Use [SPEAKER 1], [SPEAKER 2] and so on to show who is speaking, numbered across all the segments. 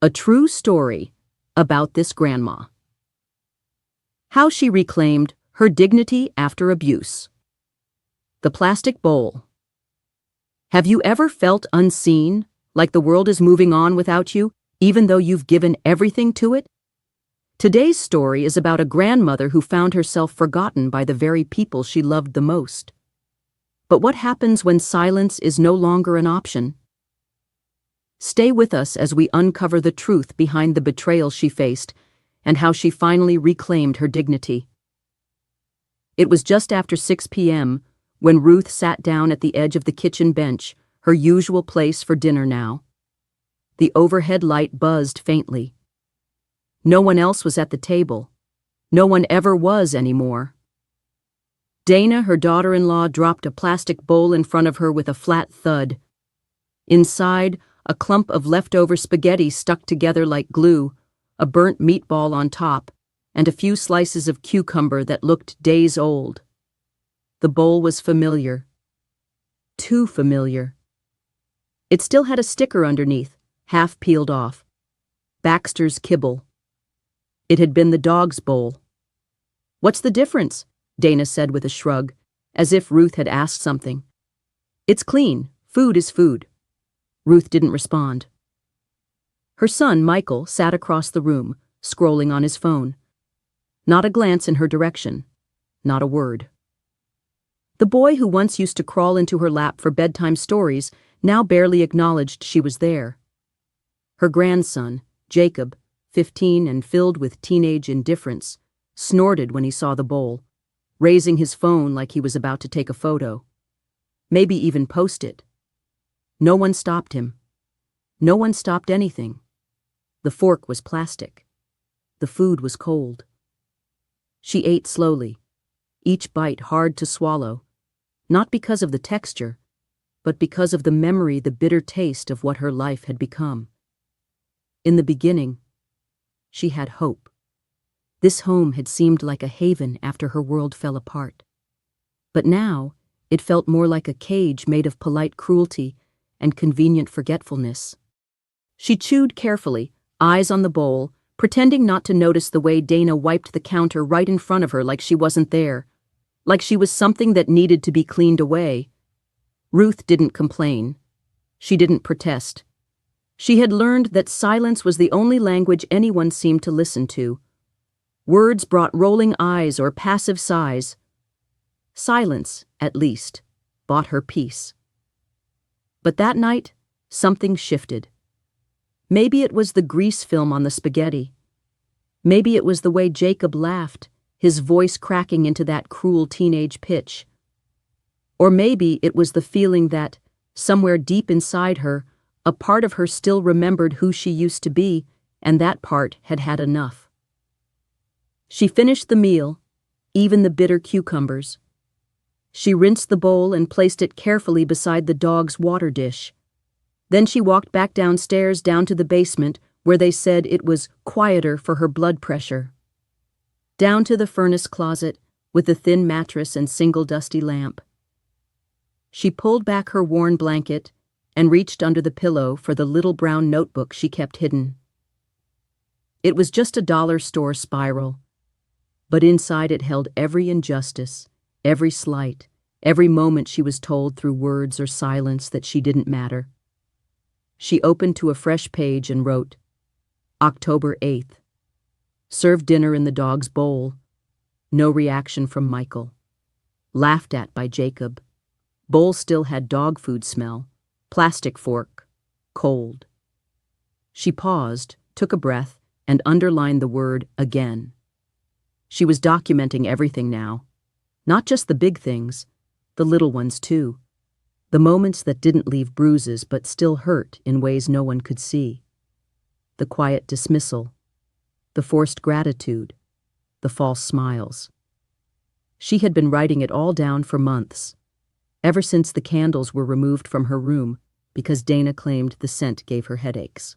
[SPEAKER 1] A true story about this grandma. How she reclaimed her dignity after abuse. The plastic bowl. Have you ever felt unseen, like the world is moving on without you, even though you've given everything to it? Today's story is about a grandmother who found herself forgotten by the very people she loved the most. But what happens when silence is no longer an option? Stay with us as we uncover the truth behind the betrayal she faced and how she finally reclaimed her dignity. It was just after 6 p.m. when Ruth sat down at the edge of the kitchen bench, her usual place for dinner now. The overhead light buzzed faintly. No one else was at the table. No one ever was anymore. Dana, her daughter-in-law, dropped a plastic bowl in front of her with a flat thud. Inside, a clump of leftover spaghetti stuck together like glue, a burnt meatball on top, and a few slices of cucumber that looked days old. The bowl was familiar. Too familiar. It still had a sticker underneath, half peeled off. Baxter's kibble. It had been the dog's bowl. "What's the difference?" Dana said with a shrug, as if Ruth had asked something. "It's clean. Food is food." Ruth didn't respond. Her son, Michael, sat across the room, scrolling on his phone. Not a glance in her direction. Not a word. The boy who once used to crawl into her lap for bedtime stories now barely acknowledged she was there. Her grandson, Jacob, 15 and filled with teenage indifference, snorted when he saw the bowl, raising his phone like he was about to take a photo. Maybe even post it. No one stopped him. No one stopped anything. The fork was plastic. The food was cold. She ate slowly, each bite hard to swallow, not because of the texture, but because of the memory, the bitter taste of what her life had become. In the beginning, she had hope. This home had seemed like a haven after her world fell apart. But now, it felt more like a cage made of polite cruelty and convenient forgetfulness. She chewed carefully, eyes on the bowl, pretending not to notice the way Dana wiped the counter right in front of her like she wasn't there, like she was something that needed to be cleaned away. Ruth didn't complain. She didn't protest. She had learned that silence was the only language anyone seemed to listen to. Words brought rolling eyes or passive sighs. Silence, at least, bought her peace. But that night, something shifted. Maybe it was the grease film on the spaghetti. Maybe it was the way Jacob laughed, his voice cracking into that cruel teenage pitch. Or maybe it was the feeling that, somewhere deep inside her, a part of her still remembered who she used to be, and that part had had enough. She finished the meal, even the bitter cucumbers. She rinsed the bowl and placed it carefully beside the dog's water dish. Then she walked back downstairs down to the basement where they said it was quieter for her blood pressure. Down to the furnace closet with the thin mattress and single dusty lamp. She pulled back her worn blanket and reached under the pillow for the little brown notebook she kept hidden. It was just a dollar store spiral, but inside it held every injustice, every slight, every moment she was told through words or silence that she didn't matter. She opened to a fresh page and wrote, October 8th. Served dinner in the dog's bowl. No reaction from Michael. Laughed at by Jacob. Bowl still had dog food smell. Plastic fork. Cold. She paused, took a breath, and underlined the word again. She was documenting everything now. Not just the big things, the little ones too. The moments that didn't leave bruises but still hurt in ways no one could see. The quiet dismissal. The forced gratitude. The false smiles. She had been writing it all down for months, ever since the candles were removed from her room because Dana claimed the scent gave her headaches.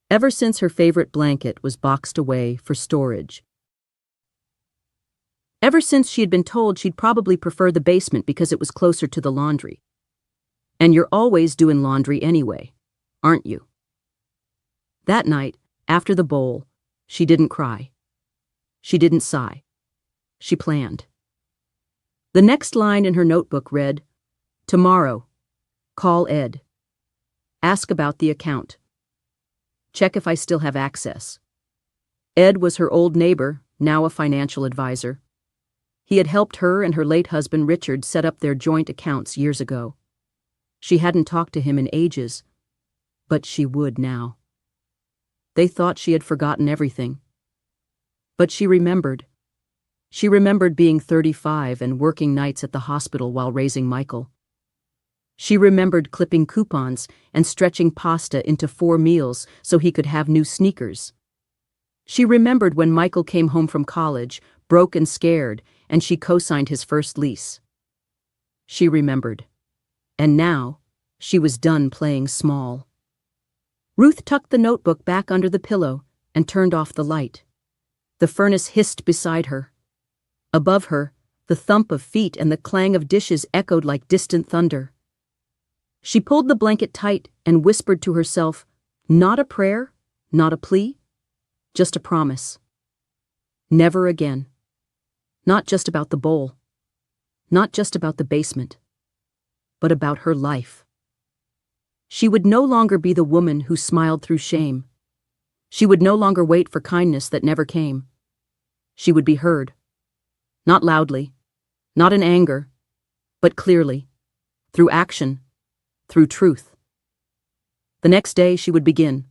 [SPEAKER 1] Ever since her favorite blanket was boxed away for storage. Ever since she had been told she'd probably prefer the basement because it was closer to the laundry. And you're always doing laundry anyway, aren't you? That night, after the bowl, she didn't cry. She didn't sigh. She planned. The next line in her notebook read, "Tomorrow, call Ed. Ask about the account. Check if I still have access." Ed was her old neighbor, now a financial advisor. He had helped her and her late husband Richard set up their joint accounts years ago. She hadn't talked to him in ages, but she would now. They thought she had forgotten everything. But she remembered. She remembered being 35 and working nights at the hospital while raising Michael. She remembered clipping coupons and stretching pasta into 4 meals so he could have new sneakers. She remembered when Michael came home from college, broke and scared, and she co-signed his first lease. She remembered. And now, she was done playing small. Ruth tucked the notebook back under the pillow and turned off the light. The furnace hissed beside her. Above her, the thump of feet and the clang of dishes echoed like distant thunder. She pulled the blanket tight and whispered to herself, not a prayer, not a plea, just a promise. Never again. Not just about the bowl. Not just about the basement. But about her life. She would no longer be the woman who smiled through shame. She would no longer wait for kindness that never came. She would be heard. Not loudly, not in anger, but clearly, through action, through truth. The next day she would begin.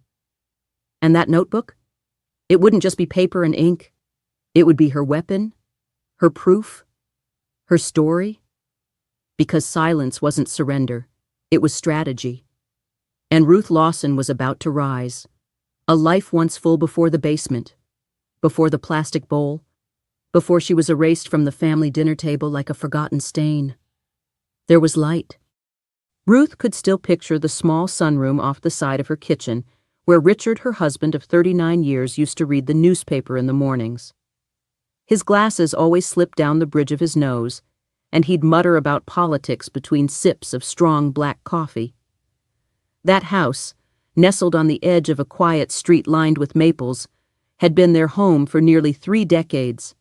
[SPEAKER 1] And that notebook? It wouldn't just be paper and ink. It would be her weapon, her proof, her story. Because silence wasn't surrender, it was strategy. And Ruth Lawson was about to rise. A life once full before the basement, before the plastic bowl, before she was erased from the family dinner table like a forgotten stain. There was light. Ruth could still picture the small sunroom off the side of her kitchen, where Richard, her husband of 39 years, used to read the newspaper in the mornings. His glasses always slipped down the bridge of his nose, and he'd mutter about politics between sips of strong black coffee. That house, nestled on the edge of a quiet street lined with maples, had been their home for nearly 3 decades.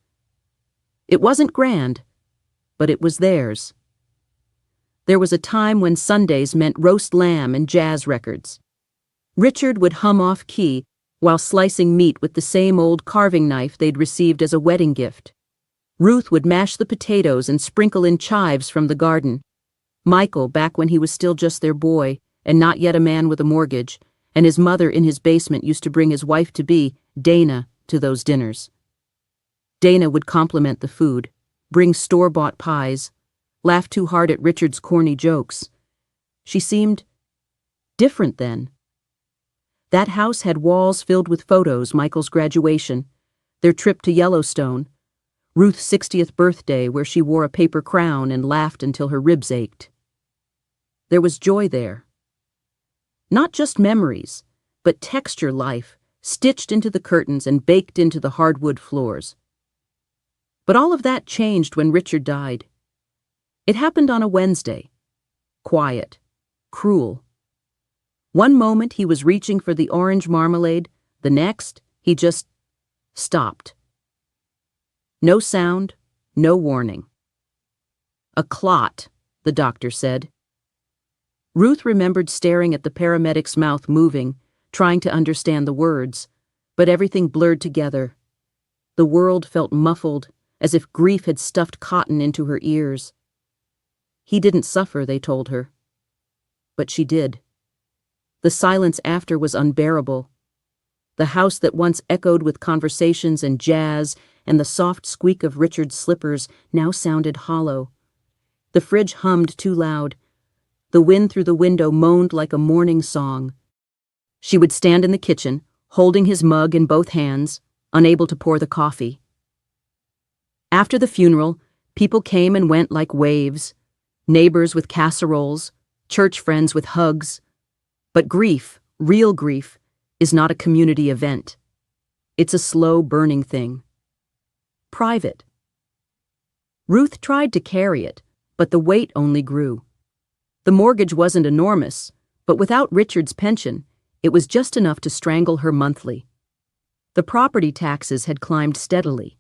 [SPEAKER 1] It wasn't grand, but it was theirs. There was a time when Sundays meant roast lamb and jazz records. Richard would hum off key while slicing meat with the same old carving knife they'd received as a wedding gift. Ruth would mash the potatoes and sprinkle in chives from the garden. Michael, back when he was still just their boy and not yet a man with a mortgage, and his mother in his basement used to bring his wife-to-be, Dana, to those dinners. Dana would compliment the food, bring store-bought pies, laugh too hard at Richard's corny jokes. She seemed different then. That house had walls filled with photos: Michael's graduation, their trip to Yellowstone, Ruth's 60th birthday where she wore a paper crown and laughed until her ribs ached. There was joy there. Not just memories, but texture life, stitched into the curtains and baked into the hardwood floors. But all of that changed when Richard died. It happened on a Wednesday. Quiet. Cruel. One moment he was reaching for the orange marmalade, the next he just stopped. No sound, no warning. A clot, the doctor said. Ruth remembered staring at the paramedic's mouth moving, trying to understand the words, but everything blurred together. The world felt muffled, as if grief had stuffed cotton into her ears. He didn't suffer, they told her. But she did. The silence after was unbearable. The house that once echoed with conversations and jazz and the soft squeak of Richard's slippers now sounded hollow. The fridge hummed too loud. The wind through the window moaned like a mourning song. She would stand in the kitchen, holding his mug in both hands, unable to pour the coffee. After the funeral, people came and went like waves, neighbors with casseroles, church friends with hugs. But grief, real grief, is not a community event. It's a slow burning thing. Private. Ruth tried to carry it, but the weight only grew. The mortgage wasn't enormous, but without Richard's pension, It was just enough to strangle her monthly. The property taxes had climbed steadily.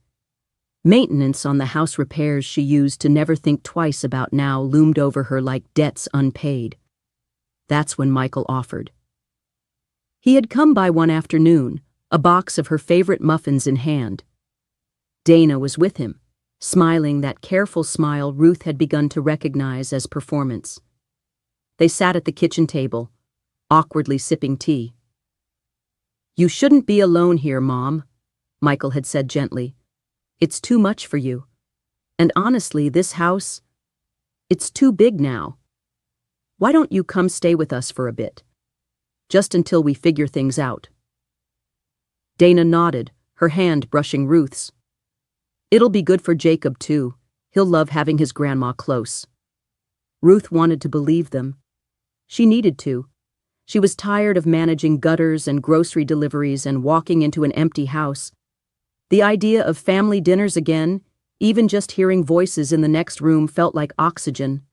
[SPEAKER 1] Maintenance on the house repairs she used to never think twice about now loomed over her like debts unpaid. That's when Michael offered. He had come by one afternoon, a box of her favorite muffins in hand. Dana was with him, smiling that careful smile Ruth had begun to recognize as performance. They sat at the kitchen table, awkwardly sipping tea. "You shouldn't be alone here, Mom," Michael had said gently. "It's too much for you. And honestly, this house, it's too big now. Why don't you come stay with us for a bit? Just until we figure things out." Dana nodded, her hand brushing Ruth's. "It'll be good for Jacob, too. He'll love having his grandma close." Ruth wanted to believe them. She needed to. She was tired of managing gutters and grocery deliveries and walking into an empty house. The idea of family dinners again, even just hearing voices in the next room, felt like oxygen.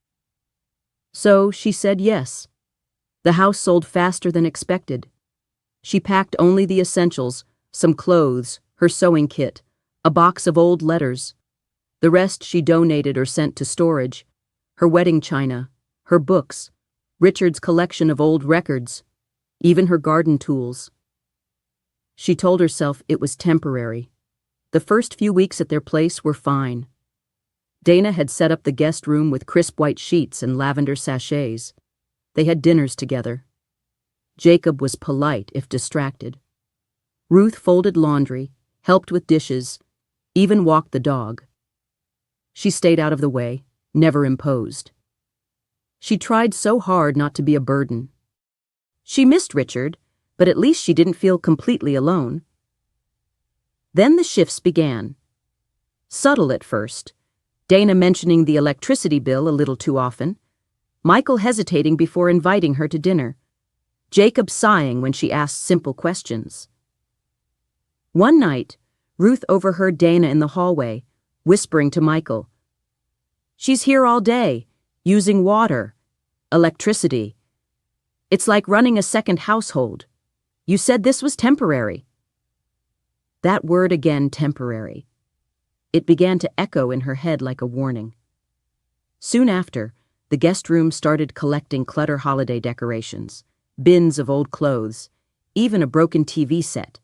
[SPEAKER 1] So she said yes. The house sold faster than expected. She packed only the essentials, some clothes, her sewing kit, a box of old letters. The rest she donated or sent to storage. Her wedding china, her books, Richard's collection of old records, even her garden tools. She told herself it was temporary. The first few weeks at their place were fine. Dana had set up the guest room with crisp white sheets and lavender sachets. They had dinners together. Jacob was polite if distracted. Ruth folded laundry, helped with dishes, even walked the dog. She stayed out of the way, never imposed. She tried so hard not to be a burden. She missed Richard, but at least she didn't feel completely alone. Then the shifts began. Subtle at first, Dana mentioning the electricity bill a little too often, Michael hesitating before inviting her to dinner, Jacob sighing when she asked simple questions. One night, Ruth overheard Dana in the hallway, whispering to Michael, "She's here all day, using water, electricity. It's like running a second household. You said this was temporary." That word again, temporary. It began to echo in her head like a warning. Soon after, the guest room started collecting clutter holiday decorations, bins of old clothes, even a broken TV set.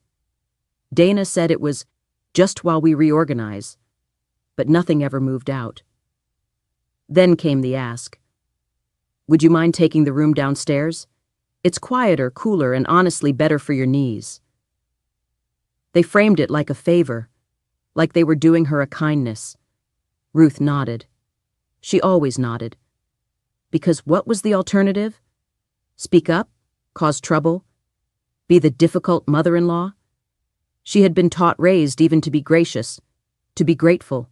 [SPEAKER 1] Dana said it was just while we reorganize, but nothing ever moved out. Then came the ask. "Would you mind taking the room downstairs? It's quieter, cooler, and honestly better for your knees." They framed it like a favor, like they were doing her a kindness. Ruth nodded. She always nodded. Because what was the alternative? Speak up? Cause trouble? Be the difficult mother-in-law? She had been raised even to be gracious, to be grateful,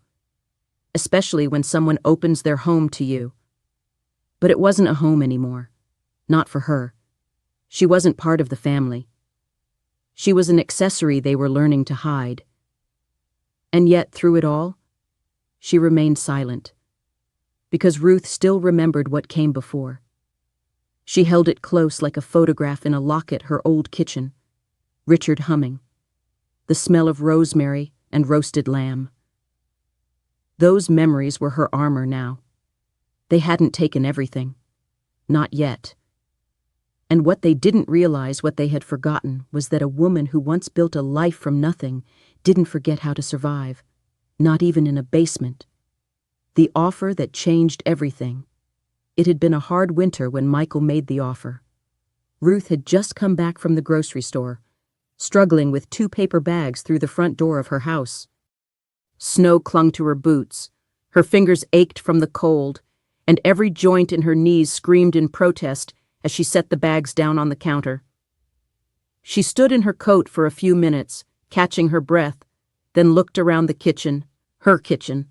[SPEAKER 1] especially when someone opens their home to you. But it wasn't a home anymore. Not for her. She wasn't part of the family. She was an accessory they were learning to hide. And yet, through it all, she remained silent, because Ruth still remembered what came before. She held it close like a photograph in a locket her old kitchen, Richard humming, the smell of rosemary and roasted lamb. Those memories were her armor now. They hadn't taken everything. Not yet. And what they didn't realize, what they had forgotten, was that a woman who once built a life from nothing didn't forget how to survive, not even in a basement. The offer that changed everything. It had been a hard winter when Michael made the offer. Ruth had just come back from the grocery store, struggling with 2 paper bags through the front door of her house. Snow clung to her boots, her fingers ached from the cold, and every joint in her knees screamed in protest as she set the bags down on the counter. She stood in her coat for a few minutes, catching her breath, then looked around the kitchen, her kitchen,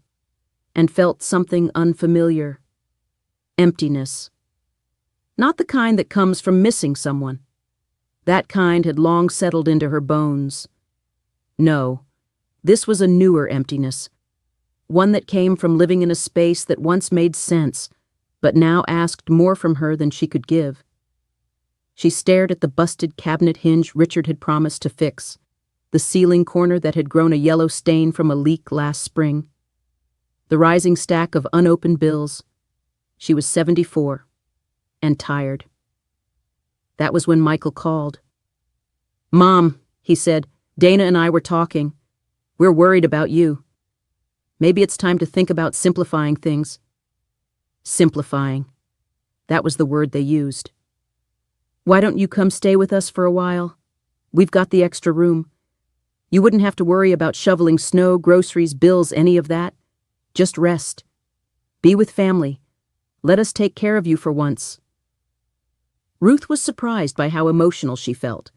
[SPEAKER 1] and felt something unfamiliar. Emptiness. Not the kind that comes from missing someone. That kind had long settled into her bones. No, this was a newer emptiness, one that came from living in a space that once made sense, but now asked more from her than she could give. She stared at the busted cabinet hinge Richard had promised to fix, the ceiling corner that had grown a yellow stain from a leak last spring, the rising stack of unopened bills. She was 74, and tired. That was when Michael called. "Mom," he said, "Dana and I were talking. We're worried about you. Maybe it's time to think about simplifying things." Simplifying. That was the word they used. "Why don't you come stay with us for a while? We've got the extra room. You wouldn't have to worry about shoveling snow, groceries, bills, any of that. Just rest. Be with family. Let us take care of you for once." Ruth was surprised by how emotional she felt.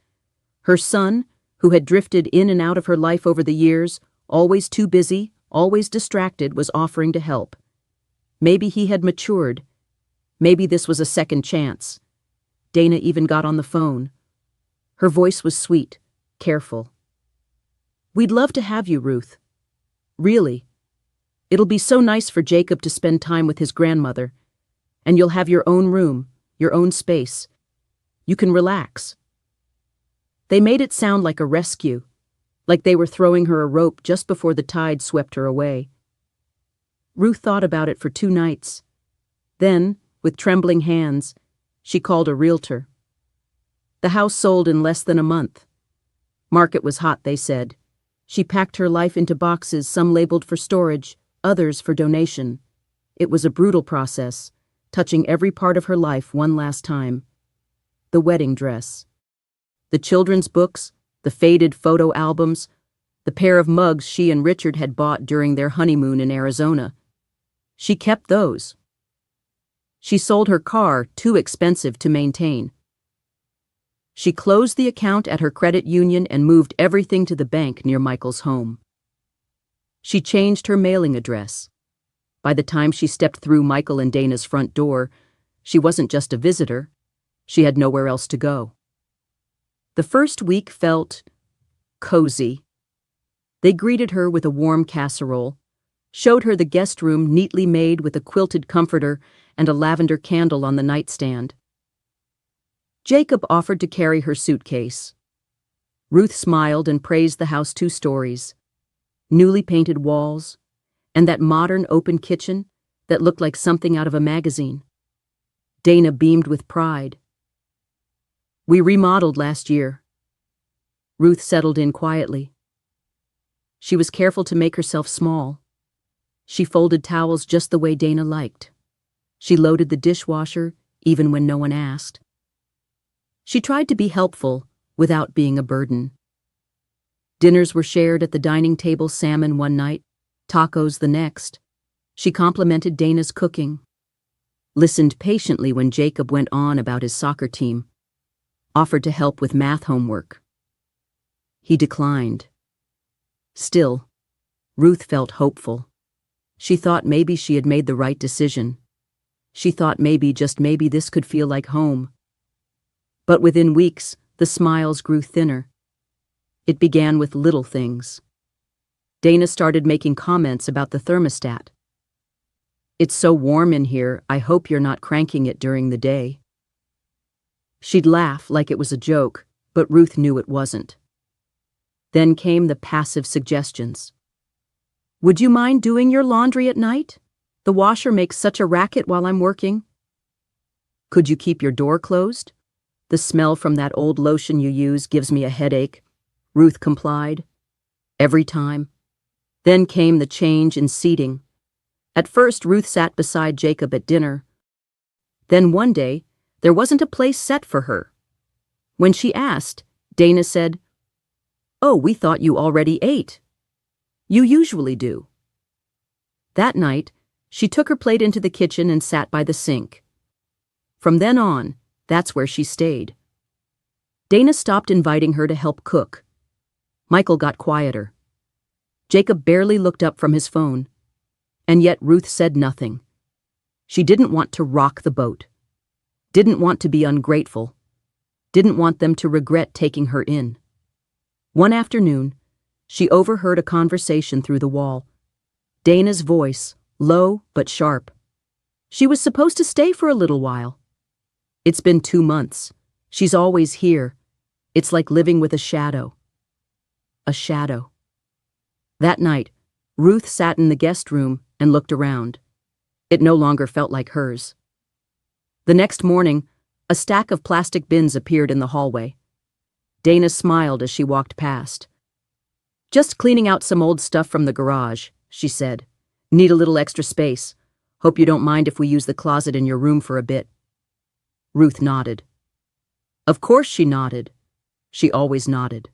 [SPEAKER 1] Her son, who had drifted in and out of her life over the years, always too busy, always distracted, was offering to help. Maybe he had matured. Maybe this was a second chance. Dana even got on the phone. Her voice was sweet, careful. "We'd love to have you, Ruth. Really. It'll be so nice for Jacob to spend time with his grandmother. And you'll have your own room, your own space. You can relax." They made it sound like a rescue, like they were throwing her a rope just before the tide swept her away. Ruth thought about it for 2 nights. Then, with trembling hands, she called a realtor. The house sold in less than a month. Market was hot, they said. She packed her life into boxes, some labeled for storage, others for donation. It was a brutal process, touching every part of her life one last time. The wedding dress. The children's books, the faded photo albums, the pair of mugs she and Richard had bought during their honeymoon in Arizona. She kept those. She sold her car, too expensive to maintain. She closed the account at her credit union and moved everything to the bank near Michael's home. She changed her mailing address. By the time she stepped through Michael and Dana's front door, she wasn't just a visitor. She had nowhere else to go. The first week felt cozy. They greeted her with a warm casserole, showed her the guest room neatly made with a quilted comforter and a lavender candle on the nightstand. Jacob offered to carry her suitcase. Ruth smiled and praised the house 2 stories, newly painted walls, and that modern open kitchen that looked like something out of a magazine. Dana beamed with pride. "We remodeled last year." Ruth settled in quietly. She was careful to make herself small. She folded towels just the way Dana liked. She loaded the dishwasher, even when no one asked. She tried to be helpful without being a burden. Dinners were shared at the dining table, salmon one night, tacos the next. She complimented Dana's cooking, listened patiently when Jacob went on about his soccer team, offered to help with math homework. He declined. Still, Ruth felt hopeful. She thought maybe she had made the right decision. She thought maybe, just maybe, this could feel like home. But within weeks, the smiles grew thinner. It began with little things. Dana started making comments about the thermostat. "It's so warm in here, I hope you're not cranking it during the day." She'd laugh like it was a joke, but Ruth knew it wasn't. Then came the passive suggestions. "Would you mind doing your laundry at night? The washer makes such a racket while I'm working." "Could you keep your door closed? The smell from that old lotion you use gives me a headache," Ruth complied. Every time. Then came the change in seating. At first, Ruth sat beside Jacob at dinner. Then one day, there wasn't a place set for her. When she asked, Dana said, "Oh, we thought you already ate." "You usually do." That night, she took her plate into the kitchen and sat by the sink. From then on, that's where she stayed. Dana stopped inviting her to help cook. Michael got quieter. Jacob barely looked up from his phone. And yet Ruth said nothing. She didn't want to rock the boat. Didn't want to be ungrateful. Didn't want them to regret taking her in. One afternoon, she overheard a conversation through the wall. Dana's voice, low but sharp. She was supposed to stay for a little while. "It's been 2 months. She's always here. It's like living with a shadow. A shadow. That night, Ruth sat in the guest room and looked around. It no longer felt like hers. The next morning, a stack of plastic bins appeared in the hallway. Dana smiled as she walked past. "Just cleaning out some old stuff from the garage," she said. "Need a little extra space. Hope you don't mind if we use the closet in your room for a bit." Ruth nodded. Of course she nodded. She always nodded.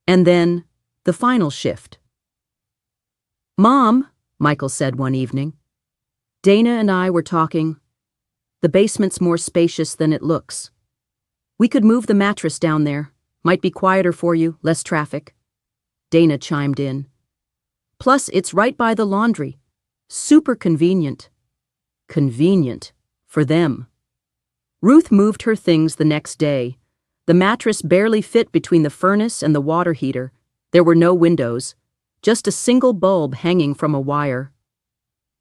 [SPEAKER 1] And then, the final shift. "Mom," Michael said one evening, "Dana and I were talking. The basement's more spacious than it looks. We could move the mattress down there. Might be quieter for you, less traffic." Dana chimed in. "Plus, it's right by the laundry. Super convenient." Convenient. For them. Ruth moved her things the next day. The mattress barely fit between the furnace and the water heater. There were no windows, just a single bulb hanging from a wire.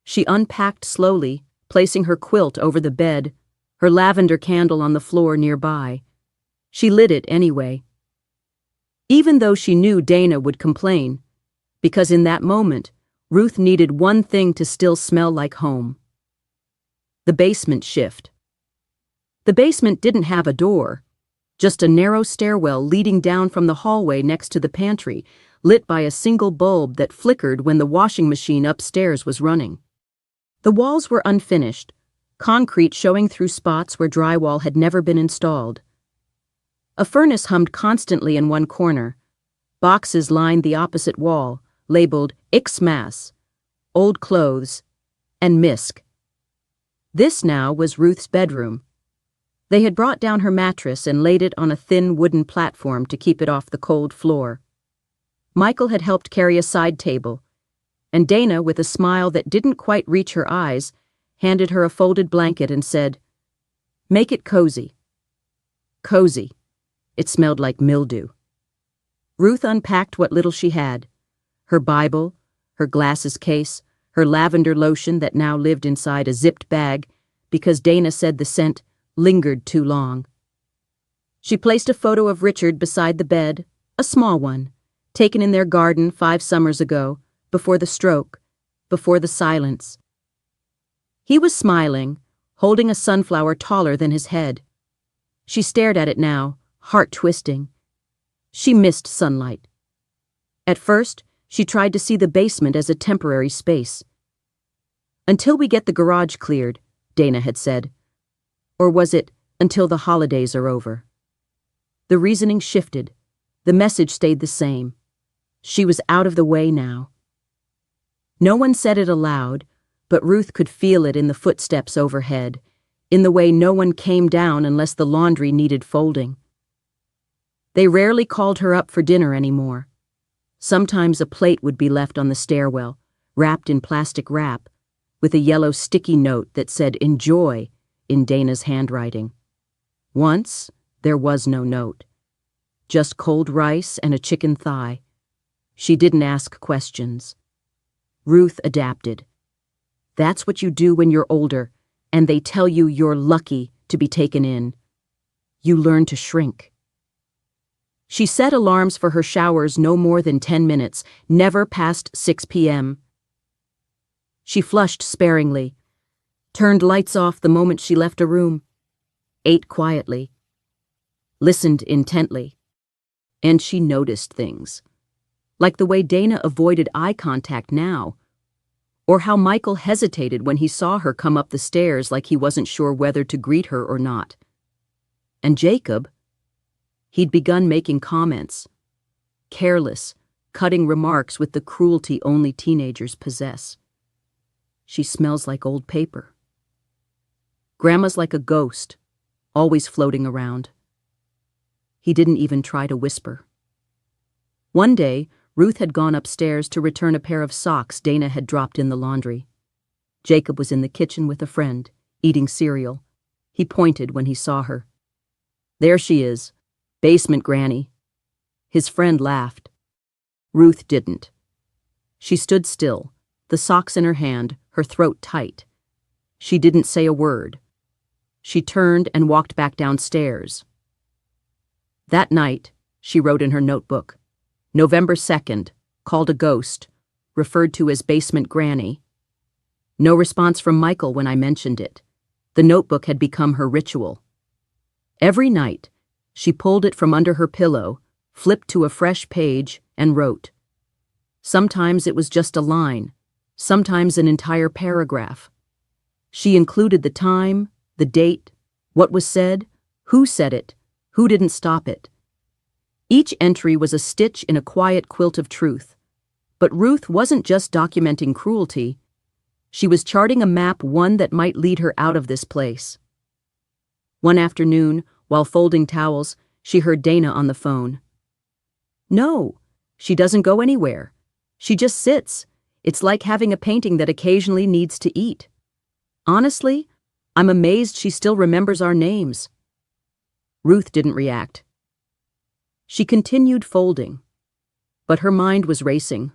[SPEAKER 1] She unpacked slowly, placing her quilt over the bed, her lavender candle on the floor nearby. She lit it anyway. Even though she knew Dana would complain, because in that moment, Ruth needed one thing to still smell like home. The basement shift. The basement didn't have a door, just a narrow stairwell leading down from the hallway next to the pantry, lit by a single bulb that flickered when the washing machine upstairs was running. The walls were unfinished, concrete showing through spots where drywall had never been installed. A furnace hummed constantly in one corner. Boxes lined the opposite wall, labeled Ix-Mas, Old Clothes, and Misk. This now was Ruth's bedroom. They had brought down her mattress and laid it on a thin wooden platform to keep it off the cold floor. Michael had helped carry a side table, and Dana, with a smile that didn't quite reach her eyes, handed her a folded blanket and said, "Make it cozy." Cozy. It smelled like mildew. Ruth unpacked what little she had: her Bible, her glasses case, her lavender lotion that now lived inside a zipped bag because Dana said the scent lingered too long. She placed a photo of Richard beside the bed, a small one, taken in their garden 5 summers ago, before the stroke, before the silence. He was smiling, holding a sunflower taller than his head. She stared at it now, heart twisting. She missed sunlight. At first, she tried to see the basement as a temporary space. "Until we get the garage cleared," Dana had said. Or was it, "until the holidays are over"? The reasoning shifted. The message stayed the same. She was out of the way now. No one said it aloud, but Ruth could feel it in the footsteps overhead, in the way no one came down unless the laundry needed folding. They rarely called her up for dinner anymore. Sometimes a plate would be left on the stairwell, wrapped in plastic wrap, with a yellow sticky note that said "Enjoy" in Dana's handwriting. Once, there was no note. Just cold rice and a chicken thigh. She didn't ask questions. Ruth adapted. That's what you do when you're older, and they tell you you're lucky to be taken in. You learn to shrink. She set alarms for her showers no more than 10 minutes, never past 6 p.m. She flushed sparingly, turned lights off the moment she left a room, ate quietly, listened intently, and she noticed things, like the way Dana avoided eye contact now, or how Michael hesitated when he saw her come up the stairs like he wasn't sure whether to greet her or not. And Jacob, he'd begun making comments, careless, cutting remarks with the cruelty only teenagers possess. "She smells like old paper." "Grandma's like a ghost, always floating around." He didn't even try to whisper. One day, Ruth had gone upstairs to return a pair of socks Dana had dropped in the laundry. Jacob was in the kitchen with a friend, eating cereal. He pointed when he saw her. "There she is, basement granny." His friend laughed. Ruth didn't. She stood still, the socks in her hand, her throat tight. She didn't say a word. she turned and walked back downstairs. That night, she wrote in her notebook, November 2nd, called a ghost, referred to as Basement Granny. No response from Michael when I mentioned it. The notebook had become her ritual. Every night, she pulled it from under her pillow, flipped to a fresh page, and wrote. Sometimes it was just a line, sometimes an entire paragraph. She included the time, the date, what was said, who said it, who didn't stop it. Each entry was a stitch in a quiet quilt of truth. But Ruth wasn't just documenting cruelty. She was charting a map, one that might lead her out of this place. One afternoon, while folding towels, she heard Dana on the phone. No, she doesn't go anywhere. She just sits. It's like having a painting that occasionally needs to eat. Honestly, I'm amazed she still remembers our names. Ruth didn't react. She continued folding, but her mind was racing.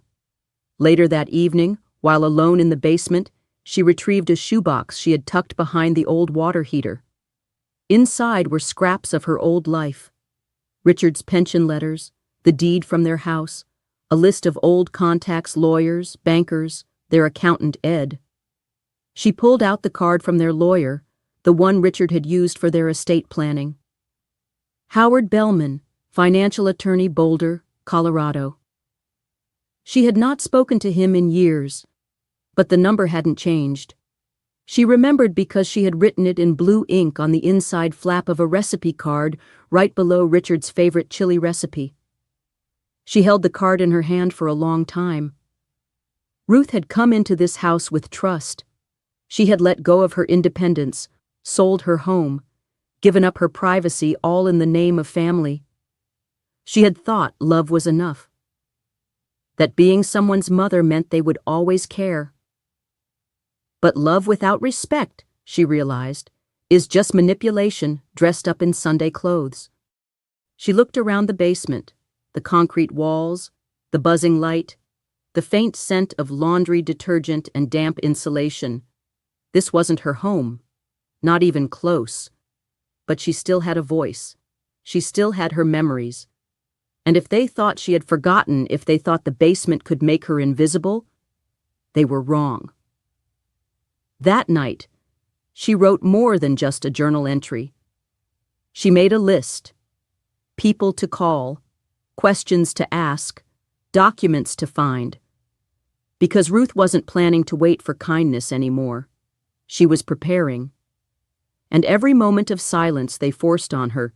[SPEAKER 1] Later that evening, while alone in the basement, she retrieved a shoebox she had tucked behind the old water heater. Inside were scraps of her old life. Richard's pension letters, the deed from their house, a list of old contacts, lawyers, bankers, their accountant Ed. She pulled out the card from their lawyer, the one Richard had used for their estate planning. Howard Bellman, financial attorney, Boulder, Colorado. She had not spoken to him in years, but the number hadn't changed. She remembered because she had written it in blue ink on the inside flap of a recipe card right below Richard's favorite chili recipe. She held the card in her hand for a long time. Ruth had come into this house with trust. She had let go of her independence, sold her home, given up her privacy, all in the name of family. She had thought love was enough. That being someone's mother meant they would always care. But love without respect, she realized, is just manipulation dressed up in Sunday clothes. She looked around the basement, the concrete walls, the buzzing light, the faint scent of laundry detergent and damp insulation. This wasn't her home, not even close. But she still had a voice. She still had her memories. And if they thought she had forgotten, if they thought the basement could make her invisible, they were wrong. That night, she wrote more than just a journal entry. She made a list. People to call, questions to ask, documents to find. Because Ruth wasn't planning to wait for kindness anymore. She was preparing. And every moment of silence they forced on her,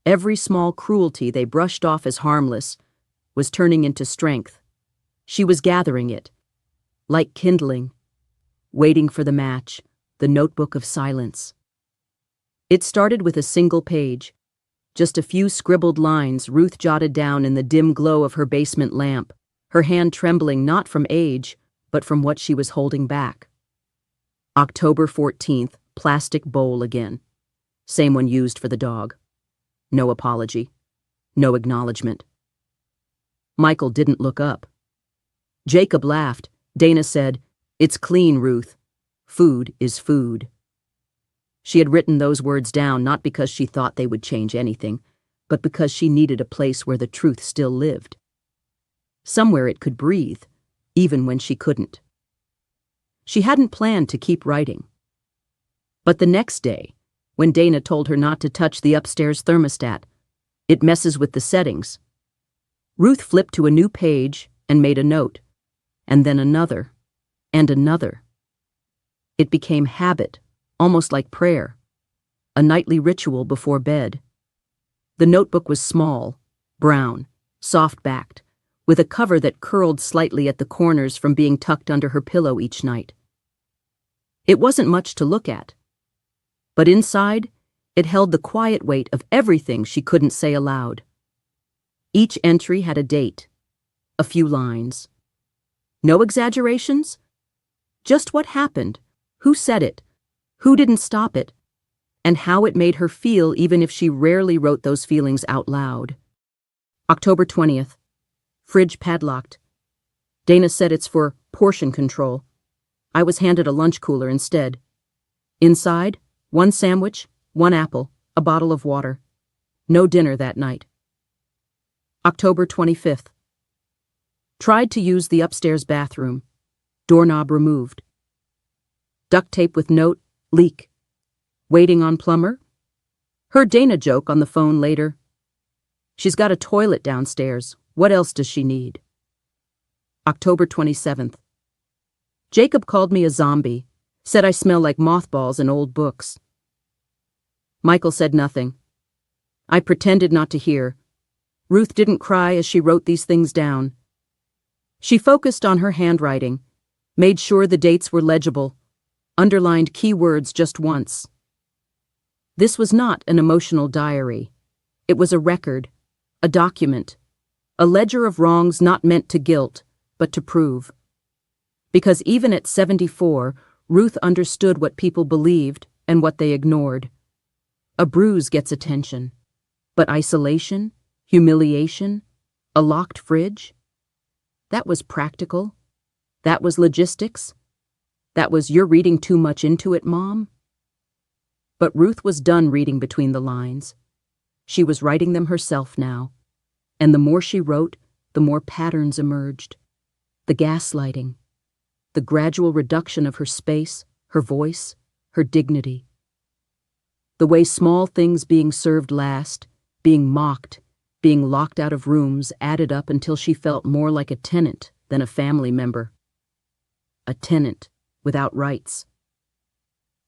[SPEAKER 1] every small cruelty they brushed off as harmless, was turning into strength. She was gathering it, like kindling, waiting for the match, the notebook of silence. It started with a single page, just a few scribbled lines Ruth jotted down in the dim glow of her basement lamp, her hand trembling not from age, but from what she was holding back. October 14th, plastic bowl again. Same one used for the dog. No apology. No acknowledgement. Michael didn't look up. Jacob laughed. Dana said, "It's clean, Ruth. Food is food." She had written those words down not because she thought they would change anything, but because she needed a place where the truth still lived. Somewhere it could breathe, even when she couldn't. She hadn't planned to keep writing. But the next day, when Dana told her not to touch the upstairs thermostat, it messes with the settings, Ruth flipped to a new page and made a note, and then another, and another. It became habit, almost like prayer, a nightly ritual before bed. The notebook was small, brown, soft-backed, with a cover that curled slightly at the corners from being tucked under her pillow each night. It wasn't much to look at, but inside, it held the quiet weight of everything she couldn't say aloud. Each entry had a date, a few lines. No exaggerations, just what happened, who said it, who didn't stop it, and how it made her feel even if she rarely wrote those feelings out loud. October 20th. Fridge padlocked. Dana said it's for portion control. I was handed a lunch cooler instead. Inside, one sandwich, 1 apple, a bottle of water. No dinner that night. October 25th. Tried to use the upstairs bathroom. Doorknob removed. Duct tape with note, leak. Waiting on plumber? Heard Dana joke on the phone later. She's got a toilet downstairs. What else does she need? October 27th. Jacob called me a zombie, said I smell like mothballs and old books. Michael said nothing. I pretended not to hear. Ruth didn't cry as she wrote these things down. She focused on her handwriting, made sure the dates were legible, underlined key words just once. This was not an emotional diary. It was a record, a document, a ledger of wrongs not meant to guilt, but to prove. Because even at 74, Ruth understood what people believed and what they ignored. A bruise gets attention, but isolation, humiliation, a locked fridge? That was practical. That was logistics. That was "you're reading too much into it, Mom." But Ruth was done reading between the lines. She was writing them herself now, and the more she wrote, the more patterns emerged. The gaslighting, the gradual reduction of her space, her voice, her dignity. The way small things being served last, being mocked, being locked out of rooms added up until she felt more like a tenant than a family member. A tenant without rights.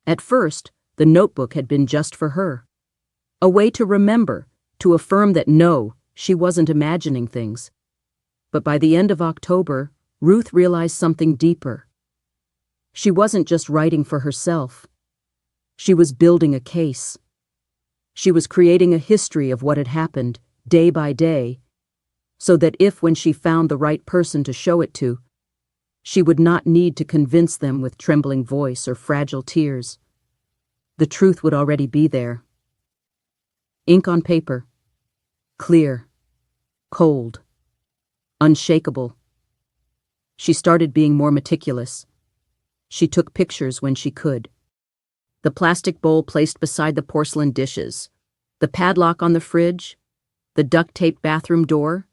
[SPEAKER 1] At first, the notebook had been just for her. A way to remember, to affirm that no, she wasn't imagining things. But by the end of October, Ruth realized something deeper. She wasn't just writing for herself. She was building a case. She was creating a history of what had happened, day by day, so that if, when she found the right person to show it to, she would not need to convince them with trembling voice or fragile tears. The truth would already be there. Ink on paper. Clear. Cold. Unshakable. She started being more meticulous. She took pictures when she could. The plastic bowl placed beside the porcelain dishes, the padlock on the fridge, the duct-taped bathroom door.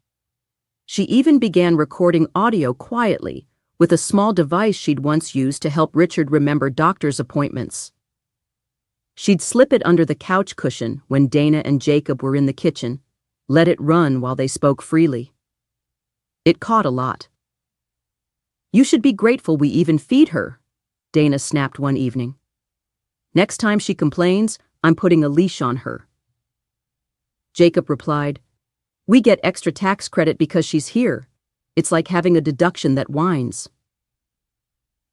[SPEAKER 1] She even began recording audio quietly with a small device she'd once used to help Richard remember doctor's appointments. She'd slip it under the couch cushion when Dana and Jacob were in the kitchen, let it run while they spoke freely. It caught a lot. "You should be grateful we even feed her," Dana snapped one evening. "Next time she complains, I'm putting a leash on her." Jacob replied, "We get extra tax credit because she's here. It's like having a deduction that whines."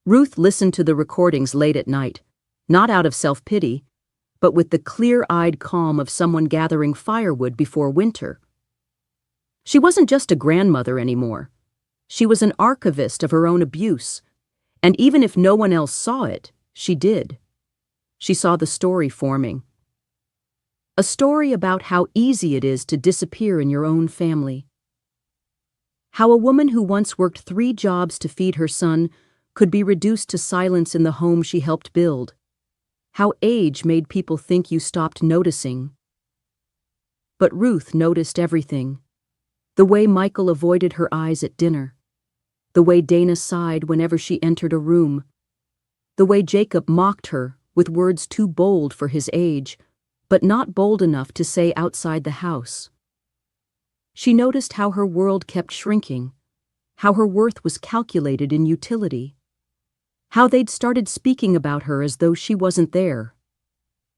[SPEAKER 1] Ruth listened to the recordings late at night, not out of self-pity, but with the clear-eyed calm of someone gathering firewood before winter. She wasn't just a grandmother anymore. She was an archivist of her own abuse, and even if no one else saw it, she did. She saw the story forming. A story about how easy it is to disappear in your own family. How a woman who once worked 3 jobs to feed her son could be reduced to silence in the home she helped build. How age made people think you stopped noticing. But Ruth noticed everything. The way Michael avoided her eyes at dinner. The way Dana sighed whenever she entered a room. The way Jacob mocked her with words too bold for his age, but not bold enough to say outside the house. She noticed how her world kept shrinking, how her worth was calculated in utility, how they'd started speaking about her as though she wasn't there,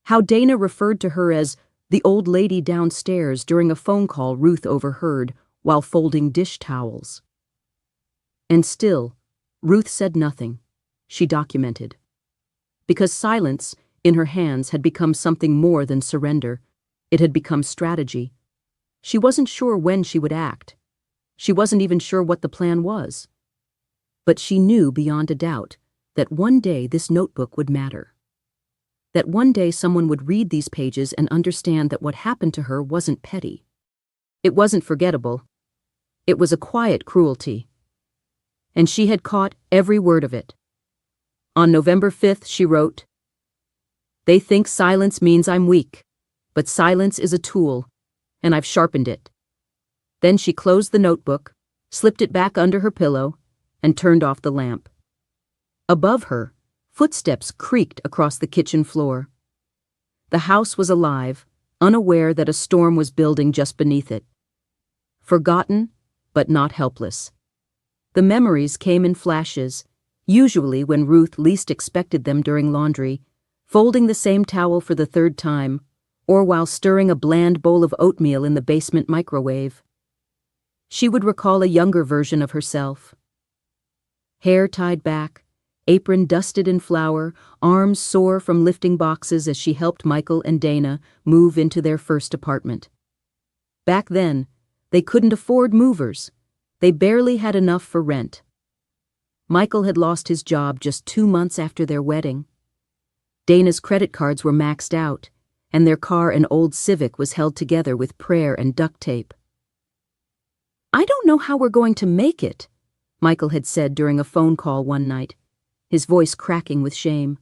[SPEAKER 1] how Dana referred to her as the old lady downstairs during a phone call Ruth overheard while folding dish towels. And still, Ruth said nothing. She documented. Because silence, in her hands, had become something more than surrender. It had become strategy. She wasn't sure when she would act. She wasn't even sure what the plan was. But she knew beyond a doubt that one day this notebook would matter. That one day someone would read these pages and understand that what happened to her wasn't petty. It wasn't forgettable. It was a quiet cruelty. And she had caught every word of it. On November 5th, she wrote, They think silence means I'm weak, but silence is a tool, and I've sharpened it." Then she closed the notebook, slipped it back under her pillow, and turned off the lamp. Above her, footsteps creaked across the kitchen floor. The house was alive, unaware that a storm was building just beneath it. Forgotten, but not helpless. The memories came in flashes, usually when Ruth least expected them during laundry, folding the same towel for the third time, or while stirring a bland bowl of oatmeal in the basement microwave. She would recall a younger version of herself. Hair tied back, apron dusted in flour, arms sore from lifting boxes as she helped Michael and Dana move into their first apartment. Back then, they couldn't afford movers. They barely had enough for rent. Michael had lost his job just 2 months after their wedding. Dana's credit cards were maxed out, and their car, an old Civic, was held together with prayer and duct tape. "I don't know how we're going to make it," Michael had said during a phone call one night, his voice cracking with shame.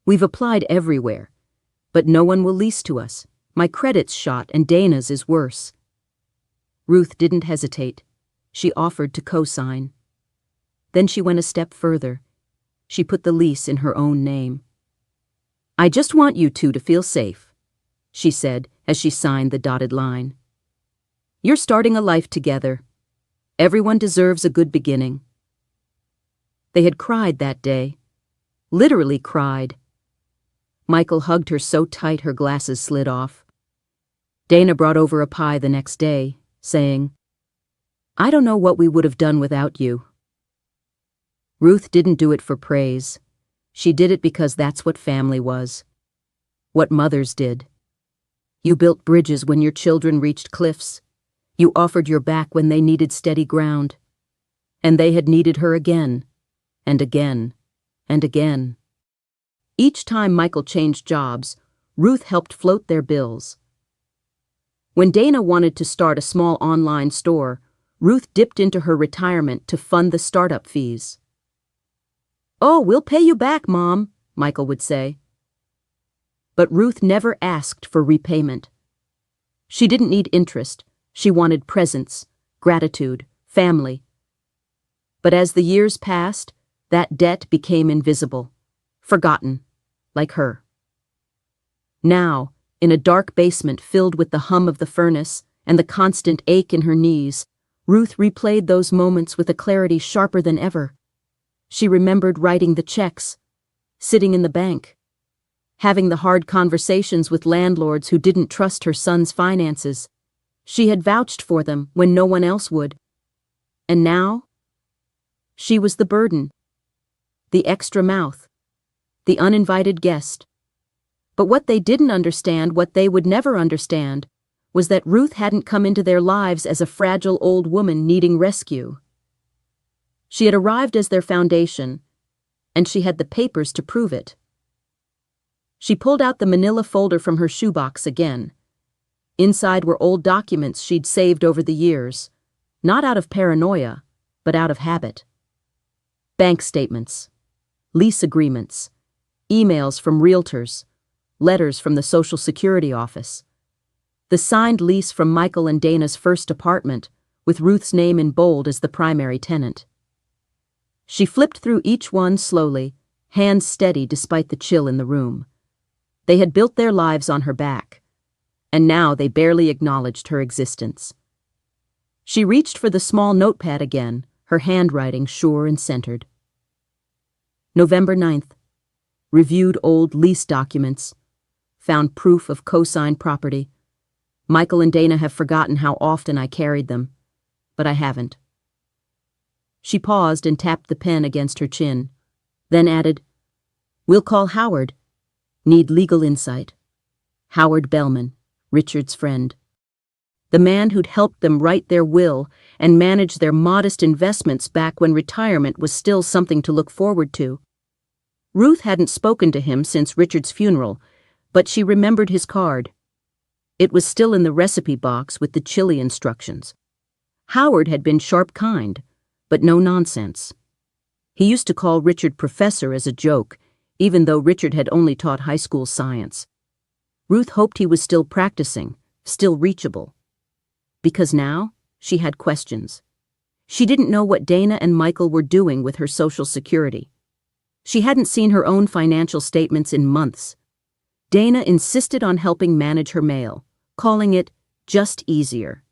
[SPEAKER 1] "We've applied everywhere, but no one will lease to us. My credit's shot and Dana's is worse." Ruth didn't hesitate. She offered to co-sign. Then she went a step further. She put the lease in her own name. "I just want you two to feel safe," she said as she signed the dotted line. "You're starting a life together. Everyone deserves a good beginning." They had cried that day. Literally cried. Michael hugged her so tight her glasses slid off. Dana brought over a pie the next day, saying, "I don't know what we would have done without you." Ruth didn't do it for praise. She did it because that's what family was. What mothers did. You built bridges when your children reached cliffs. You offered your back when they needed steady ground. And they had needed her again, and again, and again. Each time Michael changed jobs, Ruth helped float their bills. When Dana wanted to start a small online store, Ruth dipped into her retirement to fund the startup fees. "Oh, we'll pay you back, Mom," Michael would say. But Ruth never asked for repayment. She didn't need interest. She wanted presence, gratitude, family. But as the years passed, that debt became invisible, forgotten, like her. Now, in a dark basement filled with the hum of the furnace and the constant ache in her knees, Ruth replayed those moments with a clarity sharper than ever. She remembered writing the checks, sitting in the bank, having the hard conversations with landlords who didn't trust her son's finances. She had vouched for them when no one else would. And now? She was the burden, the extra mouth, the uninvited guest. But what they didn't understand, what they would never understand, was that Ruth hadn't come into their lives as a fragile old woman needing rescue. She had arrived as their foundation, and she had the papers to prove it. She pulled out the manila folder from her shoebox again. Inside were old documents she'd saved over the years, not out of paranoia, but out of habit. Bank statements, lease agreements, emails from realtors, letters from the Social Security office. The signed lease from Michael and Dana's first apartment, with Ruth's name in bold as the primary tenant. She flipped through each one slowly, hands steady despite the chill in the room. They had built their lives on her back, and now they barely acknowledged her existence. She reached for the small notepad again, her handwriting sure and centered. November 9th. Reviewed old lease documents. Found proof of co-signed property. Michael and Dana have forgotten how often I carried them, but I haven't. She paused and tapped the pen against her chin, then added, "We'll call Howard. Need legal insight. Howard Bellman, Richard's friend. The man who'd helped them write their will and manage their modest investments back when retirement was still something to look forward to. Ruth hadn't spoken to him since Richard's funeral, but she remembered his card. It was still in the recipe box with the chili instructions. Howard had been sharp kind, but no nonsense. He used to call Richard Professor as a joke, even though Richard had only taught high school science. Ruth hoped he was still practicing, still reachable. Because now, she had questions. She didn't know what Dana and Michael were doing with her Social Security. She hadn't seen her own financial statements in months. Dana insisted on helping manage her mail, calling it just easier.